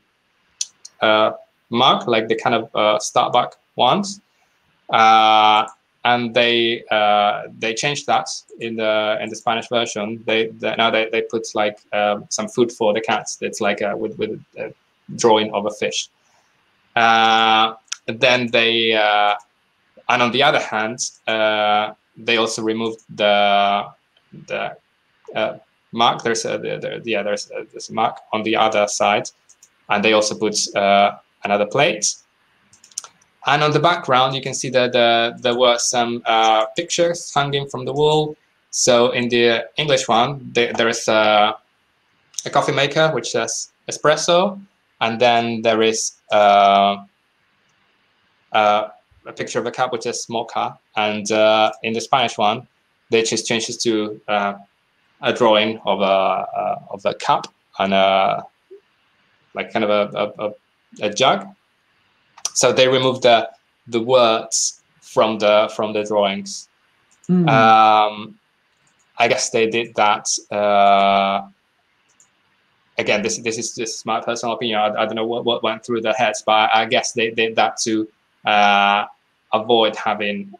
like the kind of Starbucks ones, and they changed that in the Spanish version. Now they put like some food for the cats. It's like with a drawing of a fish. Then they and on the other hand, they also removed the mark. There's a mark on the other side, and they also put another plate. And on the background, you can see that there were some pictures hanging from the wall. So in the English one, there is a coffee maker which says espresso, and then there is a picture of a cup which says mocha. And in the Spanish one, they just changed it to a drawing of a cup and like kind of a jug. So they removed the words from the drawings. I guess they did that. Again, this is my personal opinion. I don't know what went through their heads, but I guess they did that to avoid having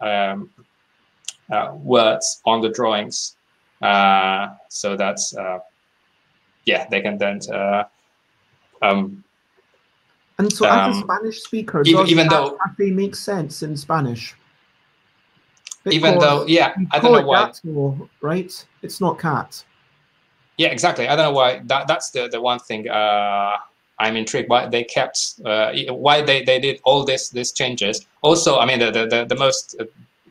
words on the drawings, so that's yeah, they can then. And so, as a Spanish speaker, even does though cafe make sense in Spanish? Because even though, yeah, I don't know why. Gato, right? It's not cat. Yeah, exactly. I don't know why. That's the one thing I'm intrigued why they kept, why they did all these changes. Also, I mean, the most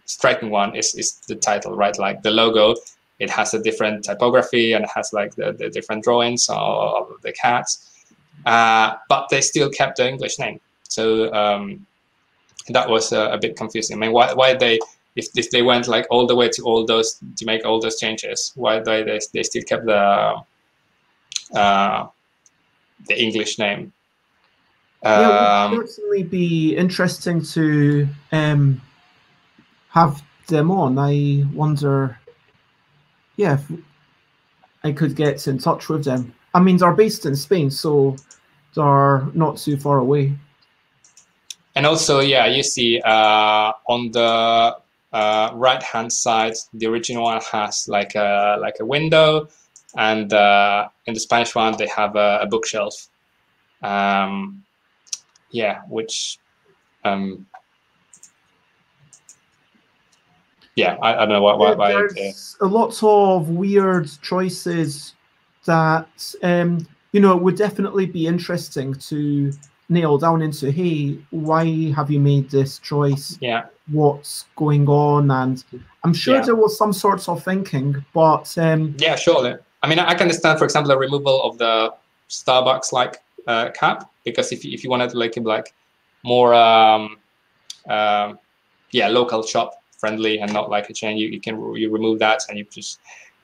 striking one is the title, right? Like the logo, it has a different typography and it has like the different drawings of the cats, but they still kept the English name. So that was a bit confusing. I mean, why they, if they went like all the way to all those, to make all those changes, why they still kept the English name? Yeah, it would certainly be interesting to have them on. I wonder, yeah, if I could get in touch with them. I mean, they're based in Spain, so they're not too far away. And also, yeah, you see on the right-hand side, the original one has like a window, and in the Spanish one they have a bookshelf. Yeah, which yeah, I don't know why. There's a lot of weird choices that you know, it would definitely be interesting to nail down into, hey, why have you made this choice? Yeah, what's going on? And I'm sure there was some sorts of thinking, but yeah, surely. I mean, I can understand, for example, the removal of the Starbucks like cap, because if you wanted to like more yeah, local shop friendly and not like a chain, you remove that, and you just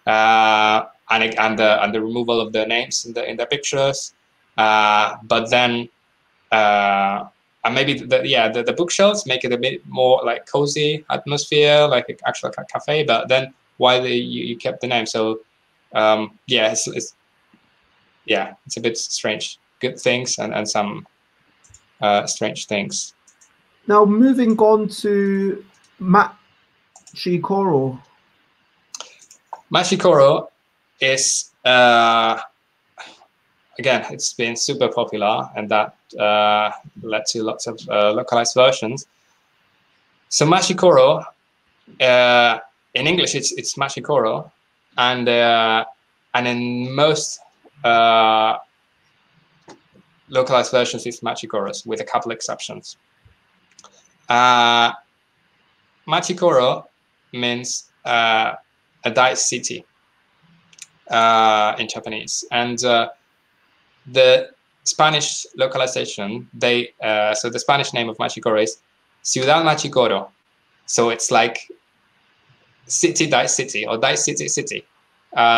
and the removal of the names in the pictures, but then and maybe the bookshelves make it a bit more like cozy atmosphere, like an actual cafe, but then why you kept the name? So yeah, it's yeah, it's a bit strange. Good things and some strange things. Now moving on to Machikoro. Machikoro is again, it's been super popular, and that led to lots of localized versions. So Machikoro, in English, it's Machikoro, and in most localized versions, it's Machikoros, with a couple exceptions. Machikoro means a dice city in Japanese, and the Spanish localization, so the Spanish name of Machikoro is Ciudad Machikoro, so it's like city dice city or dice city city,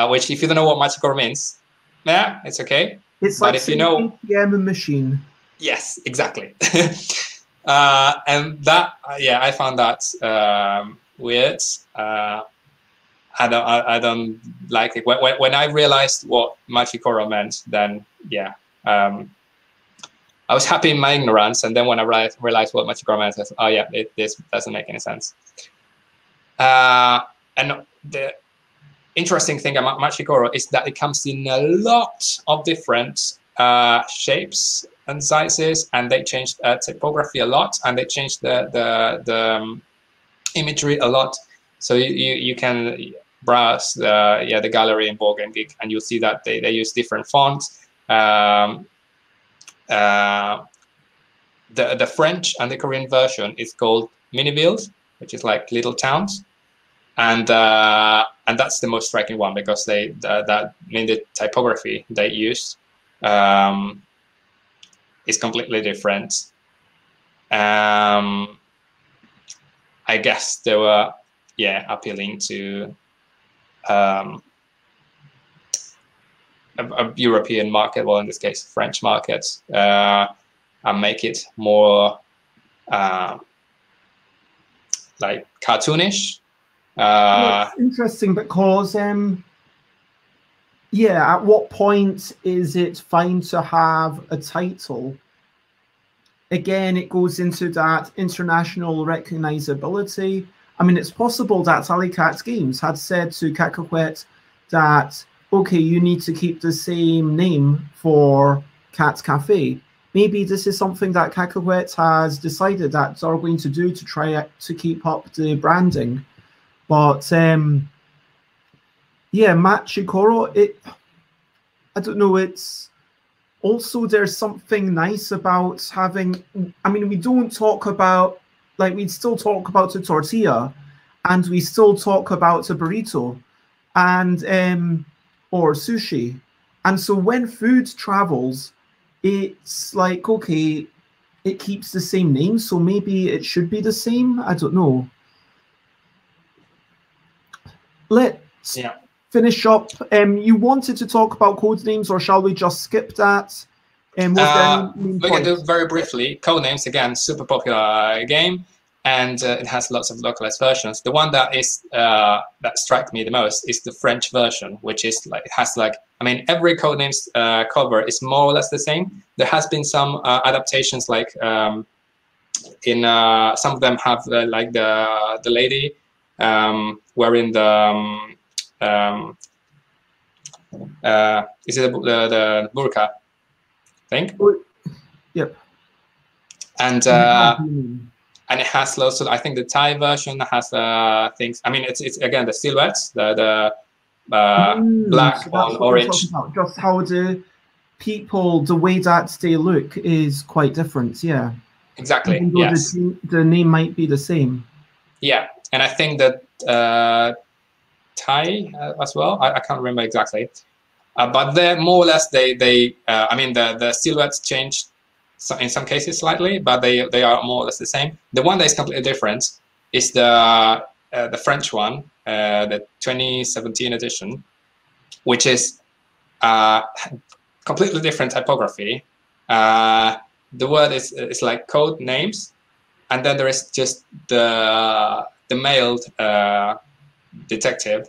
which if you don't know what Machikoro means, yeah, it's okay. It's but like if you know, ATM machine. Yes, exactly. And that, yeah, I found that weird. I don't like it. When I realized what Machikoro meant, then yeah, I was happy in my ignorance. And then when I realized what Machikoro meant, I said, oh yeah, this doesn't make any sense. And the interesting thing about Machikoro is that it comes in a lot of different shapes and sizes, and they changed typography a lot, and they changed the imagery a lot. So you can browse the gallery in Board Game Geek, and you'll see that they use different fonts. The French and the Korean version is called mini-villes, which is like little towns, and that's the most striking one, because the typography they use is completely different. I guess they were appealing to a European market, well, in this case, French market, and make it more like cartoonish. It's interesting because, yeah, at what point is it fine to have a title? Again, it goes into that international recognizability. I mean, it's possible that Alicat Games had said to Cacahuète that, okay, you need to keep the same name for Cat Cafe. Maybe this is something that Cacahuète has decided that they're going to do to try to keep up the branding. But yeah, Machikoro, I don't know, it's also, there's something nice about having, I mean, we don't talk about, like, we still talk about a tortilla, and we still talk about a burrito, and or sushi. And so when food travels, it's like, okay, it keeps the same name, so maybe it should be the same. I don't know. Let's finish up. You wanted to talk about code names, or shall we just skip that? We can do very briefly. Codenames, again, super popular game, and it has lots of localized versions. The one that is that struck me the most is the French version, which is like, it has like, I mean, every Codenames cover is more or less the same. There has been some adaptations, like in some of them have like the lady wearing the is it the burqa? Think. Yep. And it has lots of, I think the Thai version has things. I mean, it's again the silhouettes, the black on orange. Just how the people, the way that they look is quite different. Yeah. Exactly. Even though yes. The name might be the same. Yeah, and I think that Thai as well. I can't remember exactly. But they're more or less, I mean, the silhouettes change in some cases slightly, but they are more or less the same. The one that is completely different is the French one, the 2017 edition, which is completely different typography. The word is like code names, and then there is just the male detective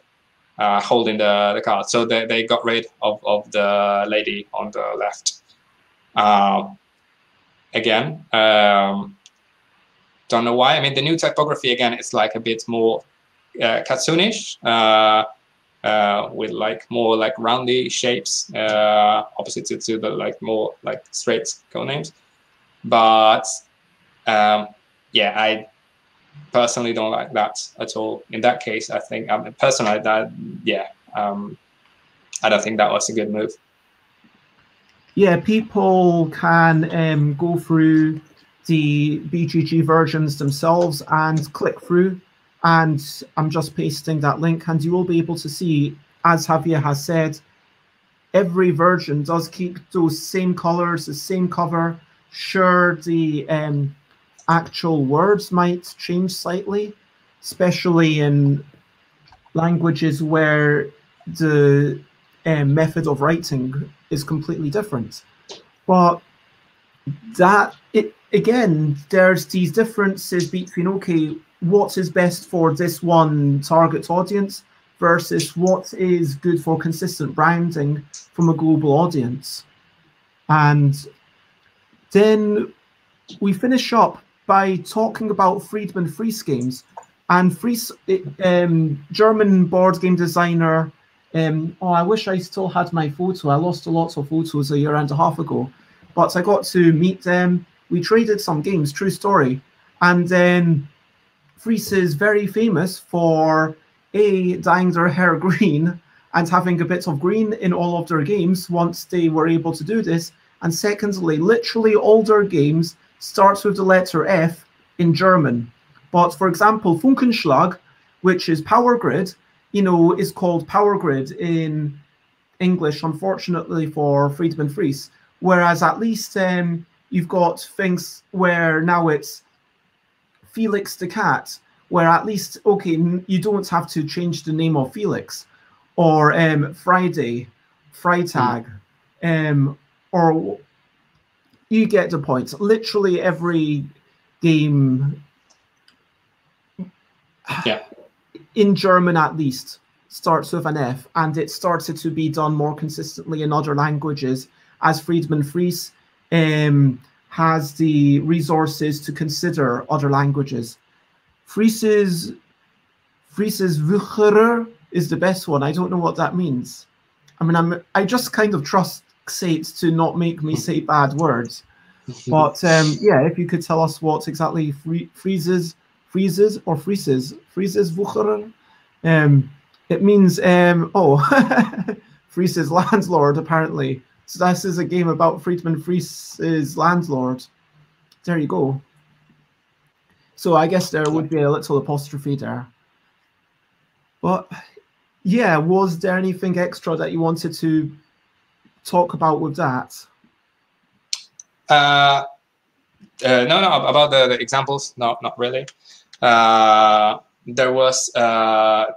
holding the card. So they got rid of the lady on the left. Again, don't know why. I mean, the new typography, again, it's like a bit more cartoonish, with like more like roundy shapes, opposite to the like more like straight code names. But yeah, I personally don't like that at all. In that case, I think personally that I don't think that was a good move. Yeah, people can go through the BGG versions themselves and click through, and I'm just pasting that link, and you will be able to see, as Javier has said, every version does keep those same colors, the same cover. Sure, the actual words might change slightly, especially in languages where the method of writing is completely different. But again, there's these differences between, okay, what is best for this one target audience versus what is good for consistent branding from a global audience. And then we finish up by talking about Friedman Fries games. And Fries, German board game designer, oh, I wish I still had my photo. I lost a lot of photos a year and a half ago, but I got to meet them. We traded some games, true story. And then Fries is very famous for dyeing their hair green and having a bit of green in all of their games once they were able to do this. And secondly, literally all their games starts with the letter F in German. But for example, Funkenschlag, which is Power Grid, you know, is called Power Grid in English, unfortunately for Friedman Fries. Whereas at least you've got things where now it's Felix the Cat, where at least, okay, you don't have to change the name of Felix, or Friday, Freitag, or you get the point. Literally every game, in German at least, starts with an F, and it started to be done more consistently in other languages as Friedman Fries has the resources to consider other languages. Fries's Fries's Wucherer is the best one. I don't know what that means. I mean, I just kind of trust Xate to not make me say bad words. But yeah, if you could tell us what exactly Fries's Wucherer, it means Fries's landlord apparently. So this is a game about Friedman Fries's landlord. There you go. So I guess there would be a little apostrophe there. But yeah, was there anything extra that you wanted to talk about with that? No, about the examples, no, not really. There was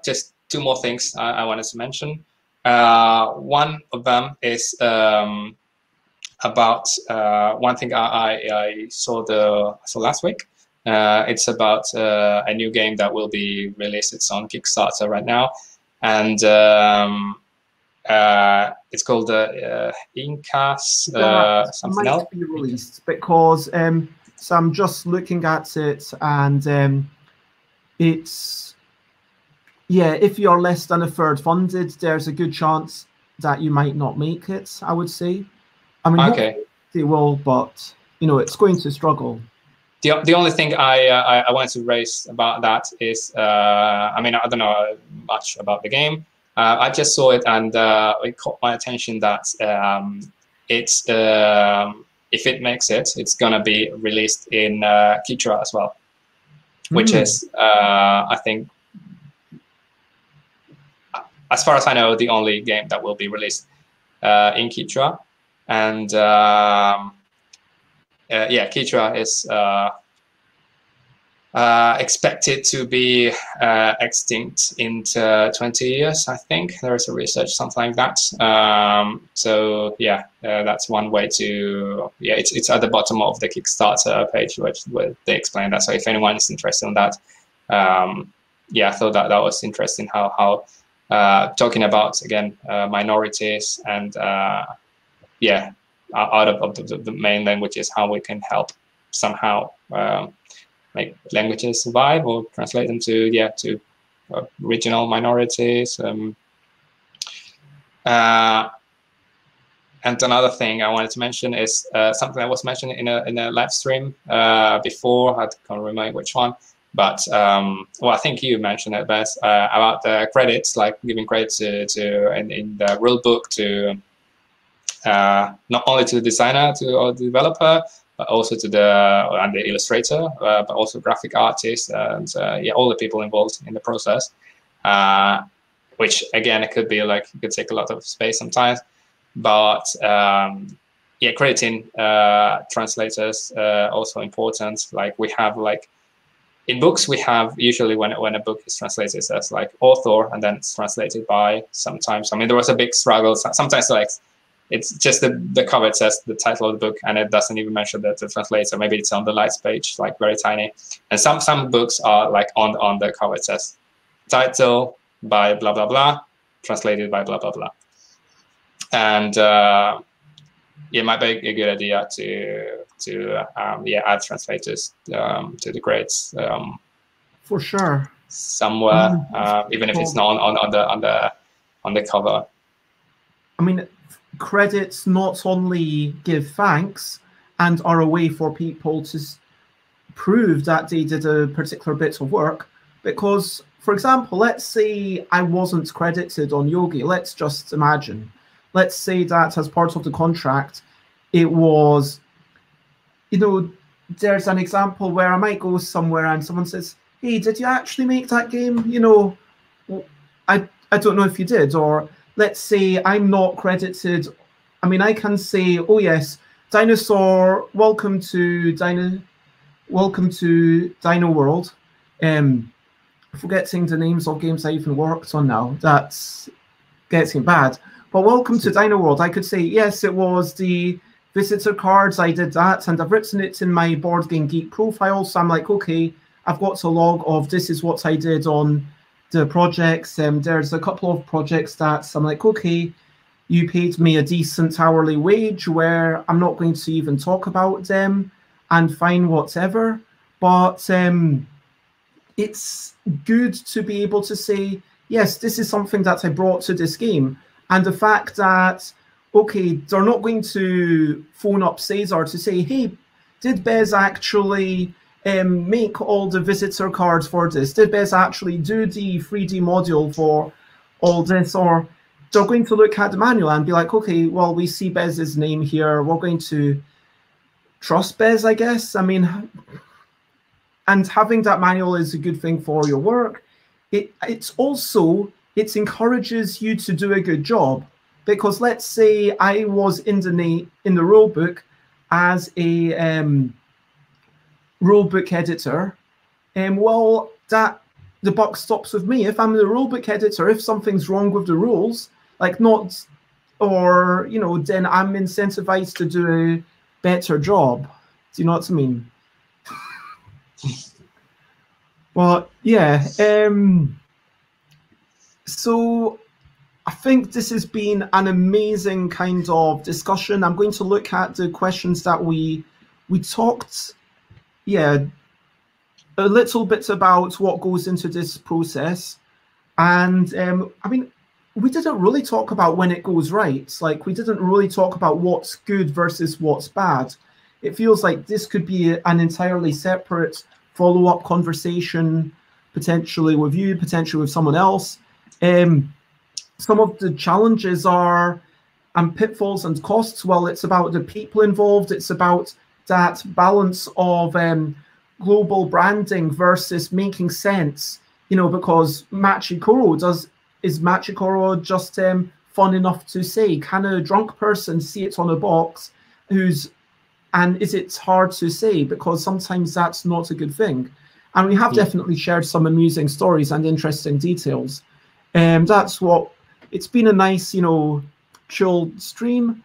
just two more things I wanted to mention. One of them is about one thing I saw last week. It's about a new game that will be released. It's on Kickstarter right now, and it's called Incas something else. Might be released because so I'm just looking at it, and it's if you're less than a third funded, there's a good chance that you might not make it. I would say. I mean, okay, they will, but you know, it's going to struggle. The only thing I wanted to raise about that is, I mean, I don't know much about the game. I just saw it, and it caught my attention that it's if it makes it, it's gonna be released in Kitra as well, which is I think, as far as I know, the only game that will be released in Kitra, and yeah, Kitra is expected to be extinct in 20 years, I think. There is a research, something like that. So yeah, that's one way to, it's at the bottom of the Kickstarter page where they explain that. So if anyone is interested in that, yeah, I thought that was interesting how talking about, again, minorities and yeah, out of the main languages, how we can help somehow make languages survive or translate them to regional minorities. And another thing I wanted to mention is something that was mentioned in a live stream before. I can't remember which one, but well, I think you mentioned it best about the credits, like giving credits to in the rule book to not only to the designer or the developer, but also to the illustrator, but also graphic artists and yeah, all the people involved in the process. Which again, it could be like, it could take a lot of space sometimes, but yeah, crediting translators also important. Like we have, like in books, we have usually when a book is translated, it says like author, and then it's translated by. Sometimes, I mean, there was a big struggle. Sometimes like it's just the cover, it says the title of the book, and it doesn't even mention the translator. Maybe it's on the lights page, like very tiny. And some books are like on the cover, it says title by blah blah blah, translated by blah blah blah. And it might be a good idea to yeah, add translators to the grades. For sure. Somewhere, even if it's not on the cover. I mean, credits not only give thanks and are a way for people to prove that they did a particular bit of work, because, for example, let's say I wasn't credited on Yogi. Let's just imagine. Let's say that as part of the contract, it was, you know, there's an example where I might go somewhere and someone says, hey, did you actually make that game? You know, I don't know if you did. Or let's say I'm not credited. I mean, I can say, oh yes, Dinosaur, welcome to Dino World. Forgetting the names of games I even worked on now. That's getting bad. But welcome to Dino World. I could say, yes, it was the visitor cards. I did that, and I've written it in my Board Game Geek profile. So I'm like, okay, I've got a log of this is what I did on the projects. There's a couple of projects that I'm like, okay, you paid me a decent hourly wage where I'm not going to even talk about them, and fine, whatever. But it's good to be able to say, yes, this is something that I brought to this game. And the fact that, okay, they're not going to phone up Cesar to say, hey, did Bez actually make all the visitor cards for this? Did Bez actually do the 3D module for all this? Or they're going to look at the manual and be like, okay, well, we see Bez's name here. We're going to trust Bez, I guess. I mean, and having that manual is a good thing for your work. It's also, it encourages you to do a good job. Because let's say I was in the rule book as a rule book editor, well, the buck stops with me. If I'm the rule book editor, if something's wrong with the rules, like not, or you know, then I'm incentivized to do a better job. Do you know what I mean? Well, yeah. So I think this has been an amazing kind of discussion. I'm going to look at the questions that we talked, yeah, a little bit about what goes into this process. And I mean, we didn't really talk about when it goes right. Like, we didn't really talk about what's good versus what's bad. It feels like this could be an entirely separate follow-up conversation, potentially with you, potentially with someone else. Some of the challenges are, and pitfalls and costs, well, it's about the people involved. It's about that balance of global branding versus making sense, you know, because Machikoro is Machikoro just fun enough to say? Can a drunk person see it on a box and is it hard to say? Because sometimes that's not a good thing. And we have definitely shared some amusing stories and interesting details. That's what, it's been a nice, you know, chill stream.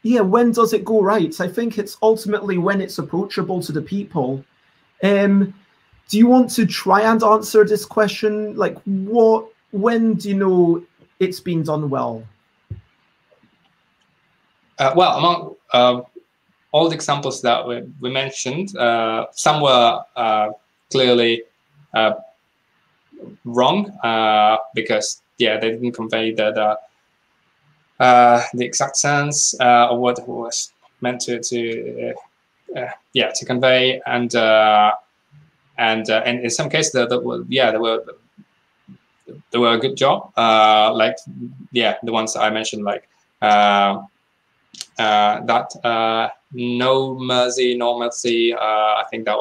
Yeah, when does it go right? I think it's ultimately when it's approachable to the people. Do you want to try and answer this question? Like, when do you know it's been done well? Well, among all the examples that we mentioned, some were clearly wrong because, yeah, they didn't convey the exact sense of what was meant to convey, and in some cases they were a good job, like the ones I mentioned, like that no mercy, I think that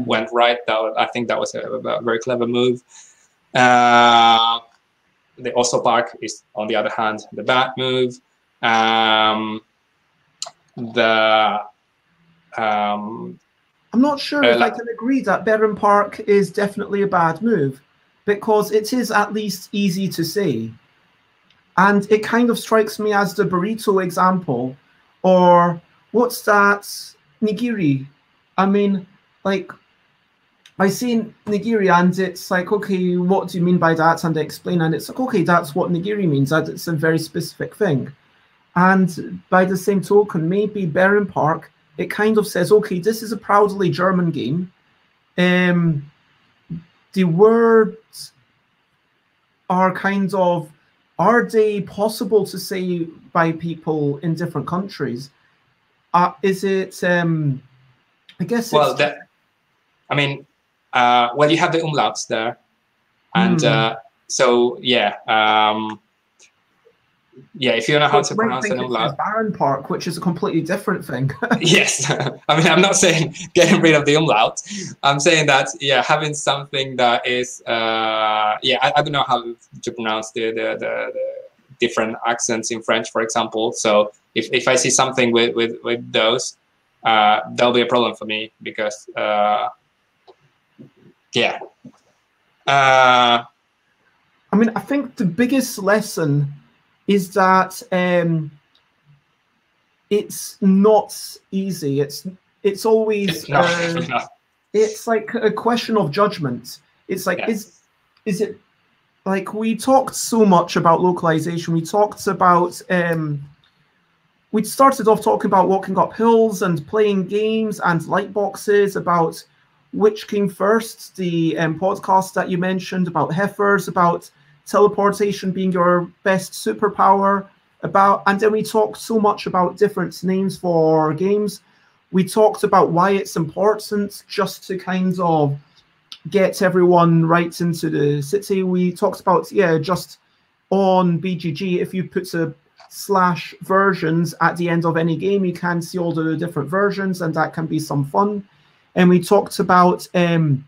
went right. I think that was a very clever move. The Oslo Park is, on the other hand, the bad move. I'm not sure if I can agree that Berren Park is definitely a bad move, because it is at least easy to say. And it kind of strikes me as the burrito example, or what's that, nigiri? I mean, like, I see nigiri and it's like, okay, what do you mean by that? And they explain, and it's like, okay, that's what nigiri means. That it's a very specific thing. And by the same token, maybe Berren Park, it kind of says, okay, this is a proudly German game. The words are kind of, are they possible to say by people in different countries? Is it, I guess well, I mean, well, you have the umlauts there. And so, yeah, if you know how to pronounce an umlaut. Barren Park, which is a completely different thing. Yes, I mean, I'm not saying getting rid of the umlaut. I'm saying that, having something that is, I don't know how to pronounce the different accents in French, for example. So if I see something with those, that'll be a problem for me, because, I mean, I think the biggest lesson is that it's not easy. It's always it's like a question of judgment. It's like, is it, like, we talked so much about localization. We talked about we started off talking about walking up hills and playing games and light boxes, about which came first, the podcast that you mentioned about heifers, about teleportation being your best superpower, and then we talked so much about different names for games. We talked about why it's important just to kind of get everyone right into the city. We talked about, yeah, just on BGG, if you put a / versions at the end of any game, you can see all the different versions, and that can be some fun. And we talked about Mitsubishi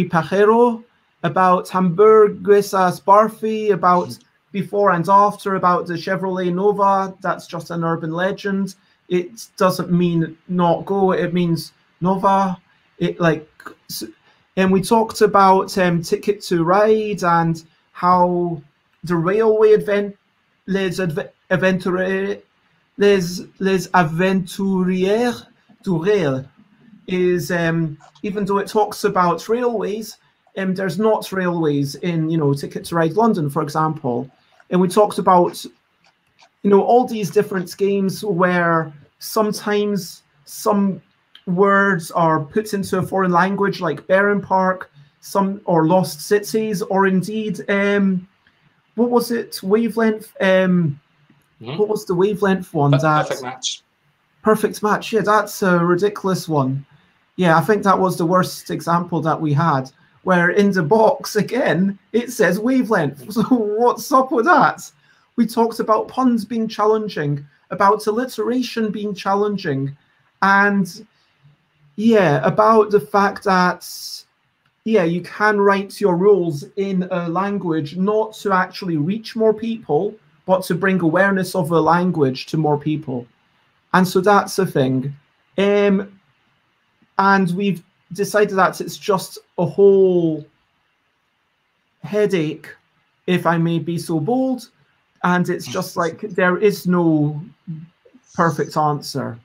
Pajero, about Hamburguesas Barfi, about before and after, about the Chevrolet Nova. That's just an urban legend. It doesn't mean not go, it means Nova. And we talked about Ticket to Ride and how the railway les aventuriers du rail is, even though it talks about railways, there's not railways in, Ticket to Ride London, for example. And we talked about, all these different games where sometimes some words are put into a foreign language, like Baron Park, or Lost Cities, or indeed, what was it? Wavelength. What was the Wavelength one? Perfect Match. Perfect Match. Yeah, that's a ridiculous one. Yeah, I think that was the worst example that we had, where in the box, again, it says Wavelength. So what's up with that? We talked about puns being challenging, about alliteration being challenging, and yeah, about the fact that, yeah, you can write your rules in a language not to actually reach more people, but to bring awareness of a language to more people. And so that's a thing. And we've decided that it's just a whole headache, if I may be so bold. And it's just like, there is no perfect answer.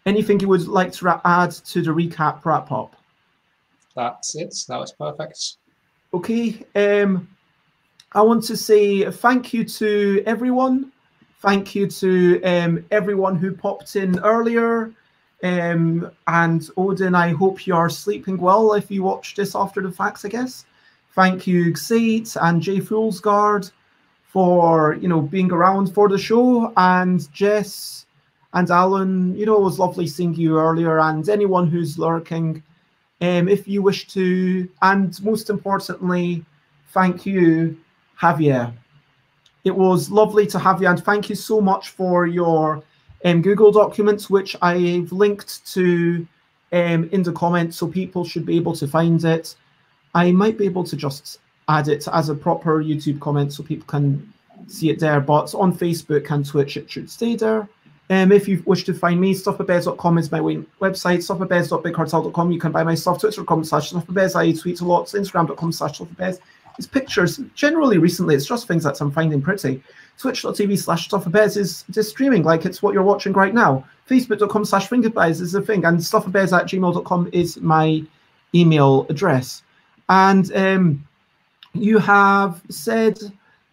Anything you would like to add to the recap wrap-up? That's it. That was perfect. Okay. I want to say thank you to everyone. Thank you to everyone who popped in earlier. And Odin, I hope you are sleeping well if you watch this after the facts, I guess. Thank you, Xate and Jay Foolsguard, for being around for the show, and Jess and Alan. It was lovely seeing you earlier, and anyone who's lurking. If you wish to, and most importantly, thank you, Javier. It was lovely to have you, and thank you so much for your Google documents, which I've linked to in the comments, so people should be able to find it. I might be able to just add it as a proper YouTube comment so people can see it there, but on Facebook and Twitch it should stay there. If you wish to find me, stuffabez.com is my website, stuffabez.bigcartel.com. You can buy my stuff, twitter.com/stuffabez. I tweet a lot, instagram.com/stuffabez. It's pictures. Generally, recently, it's just things that I'm finding pretty. Twitch.tv/stuffabez is just streaming like it's what you're watching right now. Facebook.com/fingerbez is a thing. And stuffabez@gmail.com is my email address. And you have said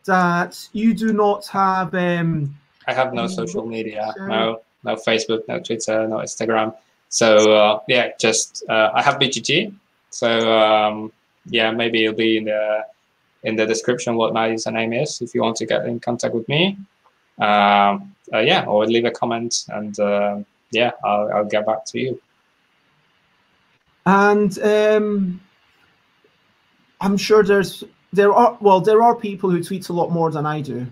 that you do not have... I have no social media, no Facebook, no Twitter, no Instagram. So yeah, just I have BGG. So yeah, maybe it'll be in the description what my username is if you want to get in contact with me. Yeah, or leave a comment, and yeah, I'll get back to you. And I'm sure there are people who tweet a lot more than I do.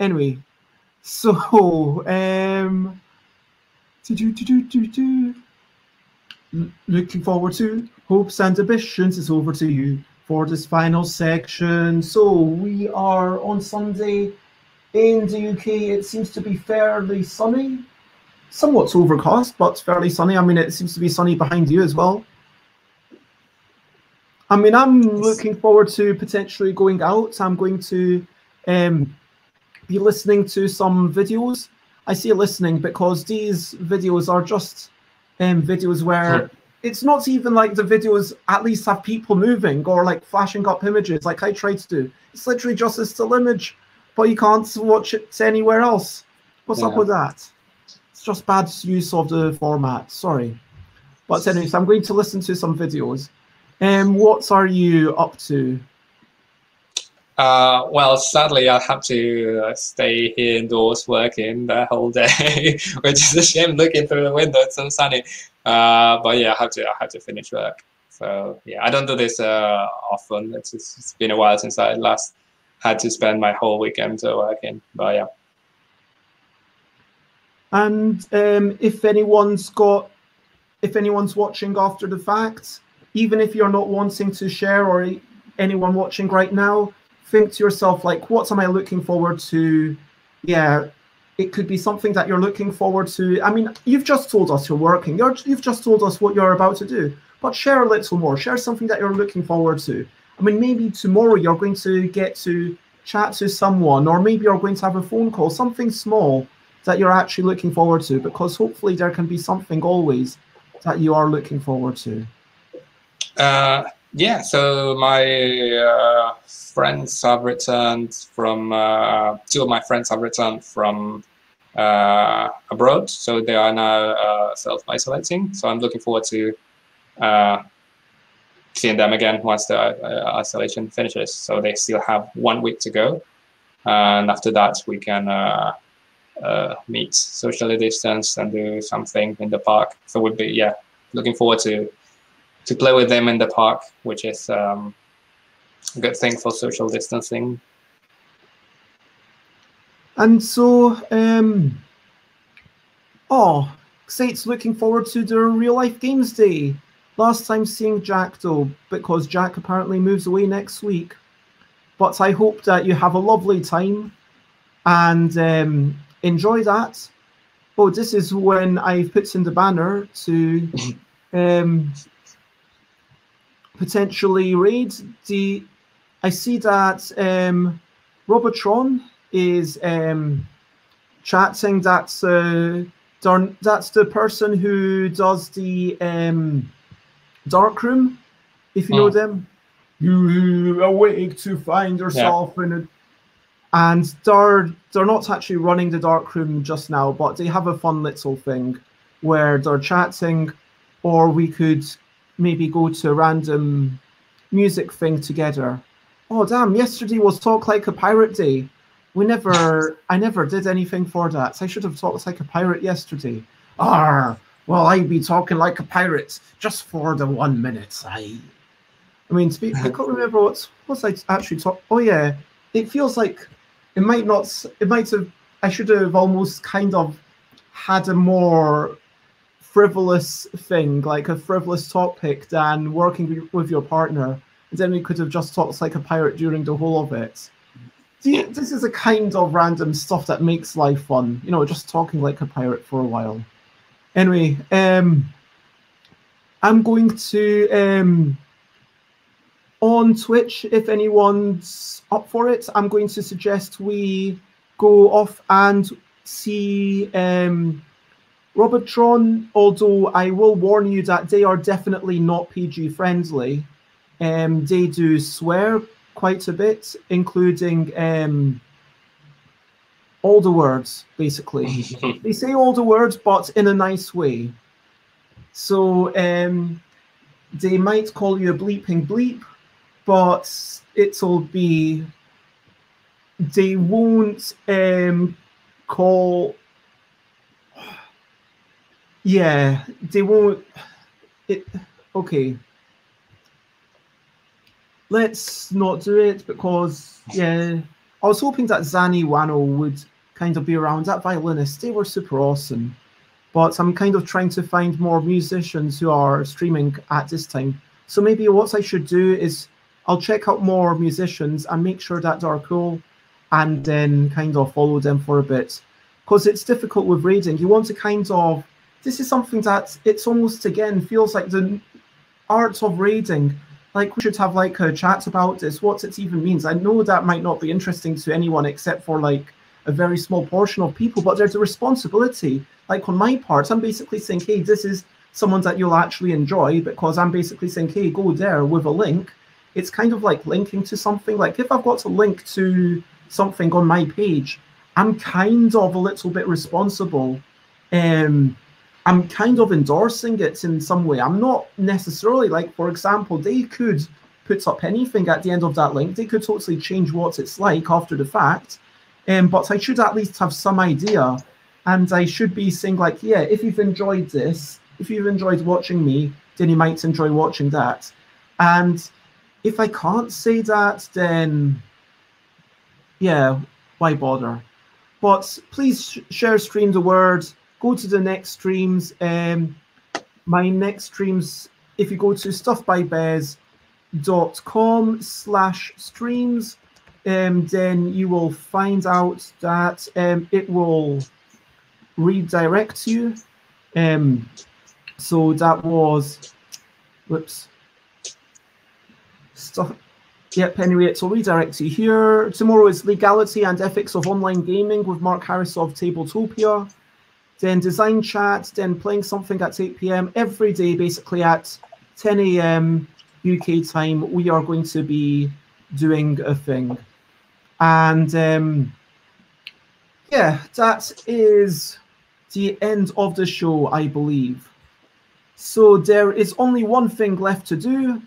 Anyway, so looking forward to hopes and ambitions. Is over to you for this final section. So we are on Sunday in the UK. It seems to be fairly sunny, somewhat overcast, but fairly sunny. I mean, it seems to be sunny behind you as well. I mean, I'm looking forward to potentially going out. I'm going to be listening to some videos. I say listening because these videos are just videos where it's not even like the videos at least have people moving or like flashing up images like I try to do. It's literally just a still image, but you can't watch it anywhere else. What's up Yeah. with that? It's just bad use of the format. Sorry. But anyways, I'm going to listen to some videos. What are you up to? Well, sadly, I have to stay here indoors working the whole day, which is a shame. Looking through the window, it's so sunny. But yeah, I have to finish work. So yeah, I don't do this often. It's been a while since I last had to spend my whole weekend working. But yeah. And if anyone's watching after the fact, even if you're not wanting to share, or anyone watching right now, think to yourself, like, what am I looking forward to? Yeah, it could be something that you're looking forward to. I mean, you've just told us you're working. You've just told us what you're about to do. But share a little more. Share something that you're looking forward to. I mean, maybe tomorrow you're going to get to chat to someone, or maybe you're going to have a phone call, something small that you're actually looking forward to, because hopefully there can be something always that you are looking forward to. Yeah, so my friends have returned from, two of my friends have returned from abroad, so they are now self-isolating. So I'm looking forward to seeing them again once the isolation finishes. So they still have 1 week to go. And after that, we can meet socially distanced and do something in the park. So we'd be, yeah, looking forward to play with them in the park, which is a good thing for social distancing. And so, Sate's looking forward to the real life games day. Last time seeing Jack though, because Jack apparently moves away next week. But I hope that you have a lovely time and enjoy that. Oh, this is when I've put in the banner to potentially raid. I see that Robotron is chatting. That's the person who does the dark room, if you know them. You awake to find yourself in a... And they're not actually running the dark room just now, but they have a fun little thing where they're chatting, or we could maybe go to a random music thing together. Oh damn, yesterday was Talk Like a Pirate Day. I never did anything for that. So I should have talked like a pirate yesterday. Well, I'd be talking like a pirate just for the 1 minute. I can't remember what I actually talked. Oh yeah, it feels like I should have almost kind of had a more frivolous thing, like a frivolous topic, than working with your partner. And then we could have just talked like a pirate during the whole of it. This is a kind of random stuff that makes life fun, just talking like a pirate for a while. Anyway, I'm going to, on Twitch, if anyone's up for it, I'm going to suggest we go off and see Robotron, although I will warn you that they are definitely not PG friendly. They do swear quite a bit, including all the words, basically. They say all the words, but in a nice way. So they might call you a bleeping bleep, but it'll be... They won't call... Yeah, they won't... Okay. Let's not do it, because, yeah, I was hoping that Zanny Wano would kind of be around. That violinist, they were super awesome. But I'm kind of trying to find more musicians who are streaming at this time. So maybe what I should do is I'll check out more musicians and make sure that they're cool, and then kind of follow them for a bit. Because it's difficult with raiding. You want to kind of... This is something that it's almost, again, feels like the art of raiding. Like, we should have like a chat about this, what it even means. I know that might not be interesting to anyone except for like a very small portion of people, but there's a responsibility. Like on my part, I'm basically saying, hey, this is someone that you'll actually enjoy, because I'm basically saying, hey, go there with a link. It's kind of like linking to something. Like if I've got to link to something on my page, I'm kind of a little bit responsible. I'm kind of endorsing it in some way. I'm not necessarily, like, for example, they could put up anything at the end of that link. They could totally change what it's like after the fact. But I should at least have some idea. And I should be saying, like, yeah, if you've enjoyed this, if you've enjoyed watching me, then you might enjoy watching that. And if I can't say that, then, yeah, why bother? But please share stream the word. Go to the next streams. My next streams, if you go to stuffbybez.com/streams, then you will find out that it will redirect you. So that was, whoops. Stuff. Yep, anyway, it will redirect you here. Tomorrow is Legality and Ethics of Online Gaming with Mark Harris of Tabletopia. Then Design Chat, then playing something at 8 p.m. every day, basically at 10 a.m. UK time, we are going to be doing a thing. And yeah, that is the end of the show, I believe. So there is only one thing left to do,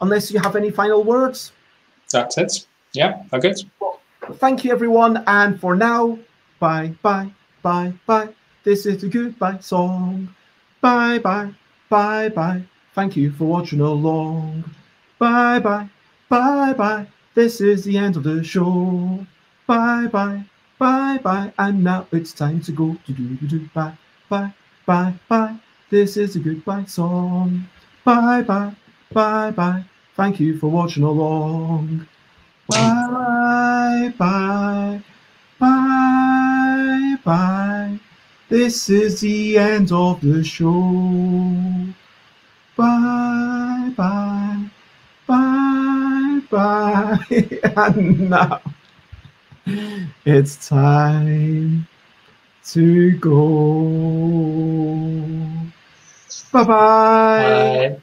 unless you have any final words. That's it. Yeah, okay. Well, thank you, everyone. And for now, bye, bye, bye, bye. This is the goodbye song. Bye, bye, bye, bye. Thank you for watching along. Bye, bye, bye, bye. This is the end of the show. Bye, bye, bye, bye. And now it's time to go. Bye, bye, bye, bye. This is the goodbye song. Bye, bye, bye, bye. Thank you for watching along. Bye, bye, bye, bye. This is the end of the show. Bye, bye, bye, bye. And now it's time to go. Bye-bye. Bye.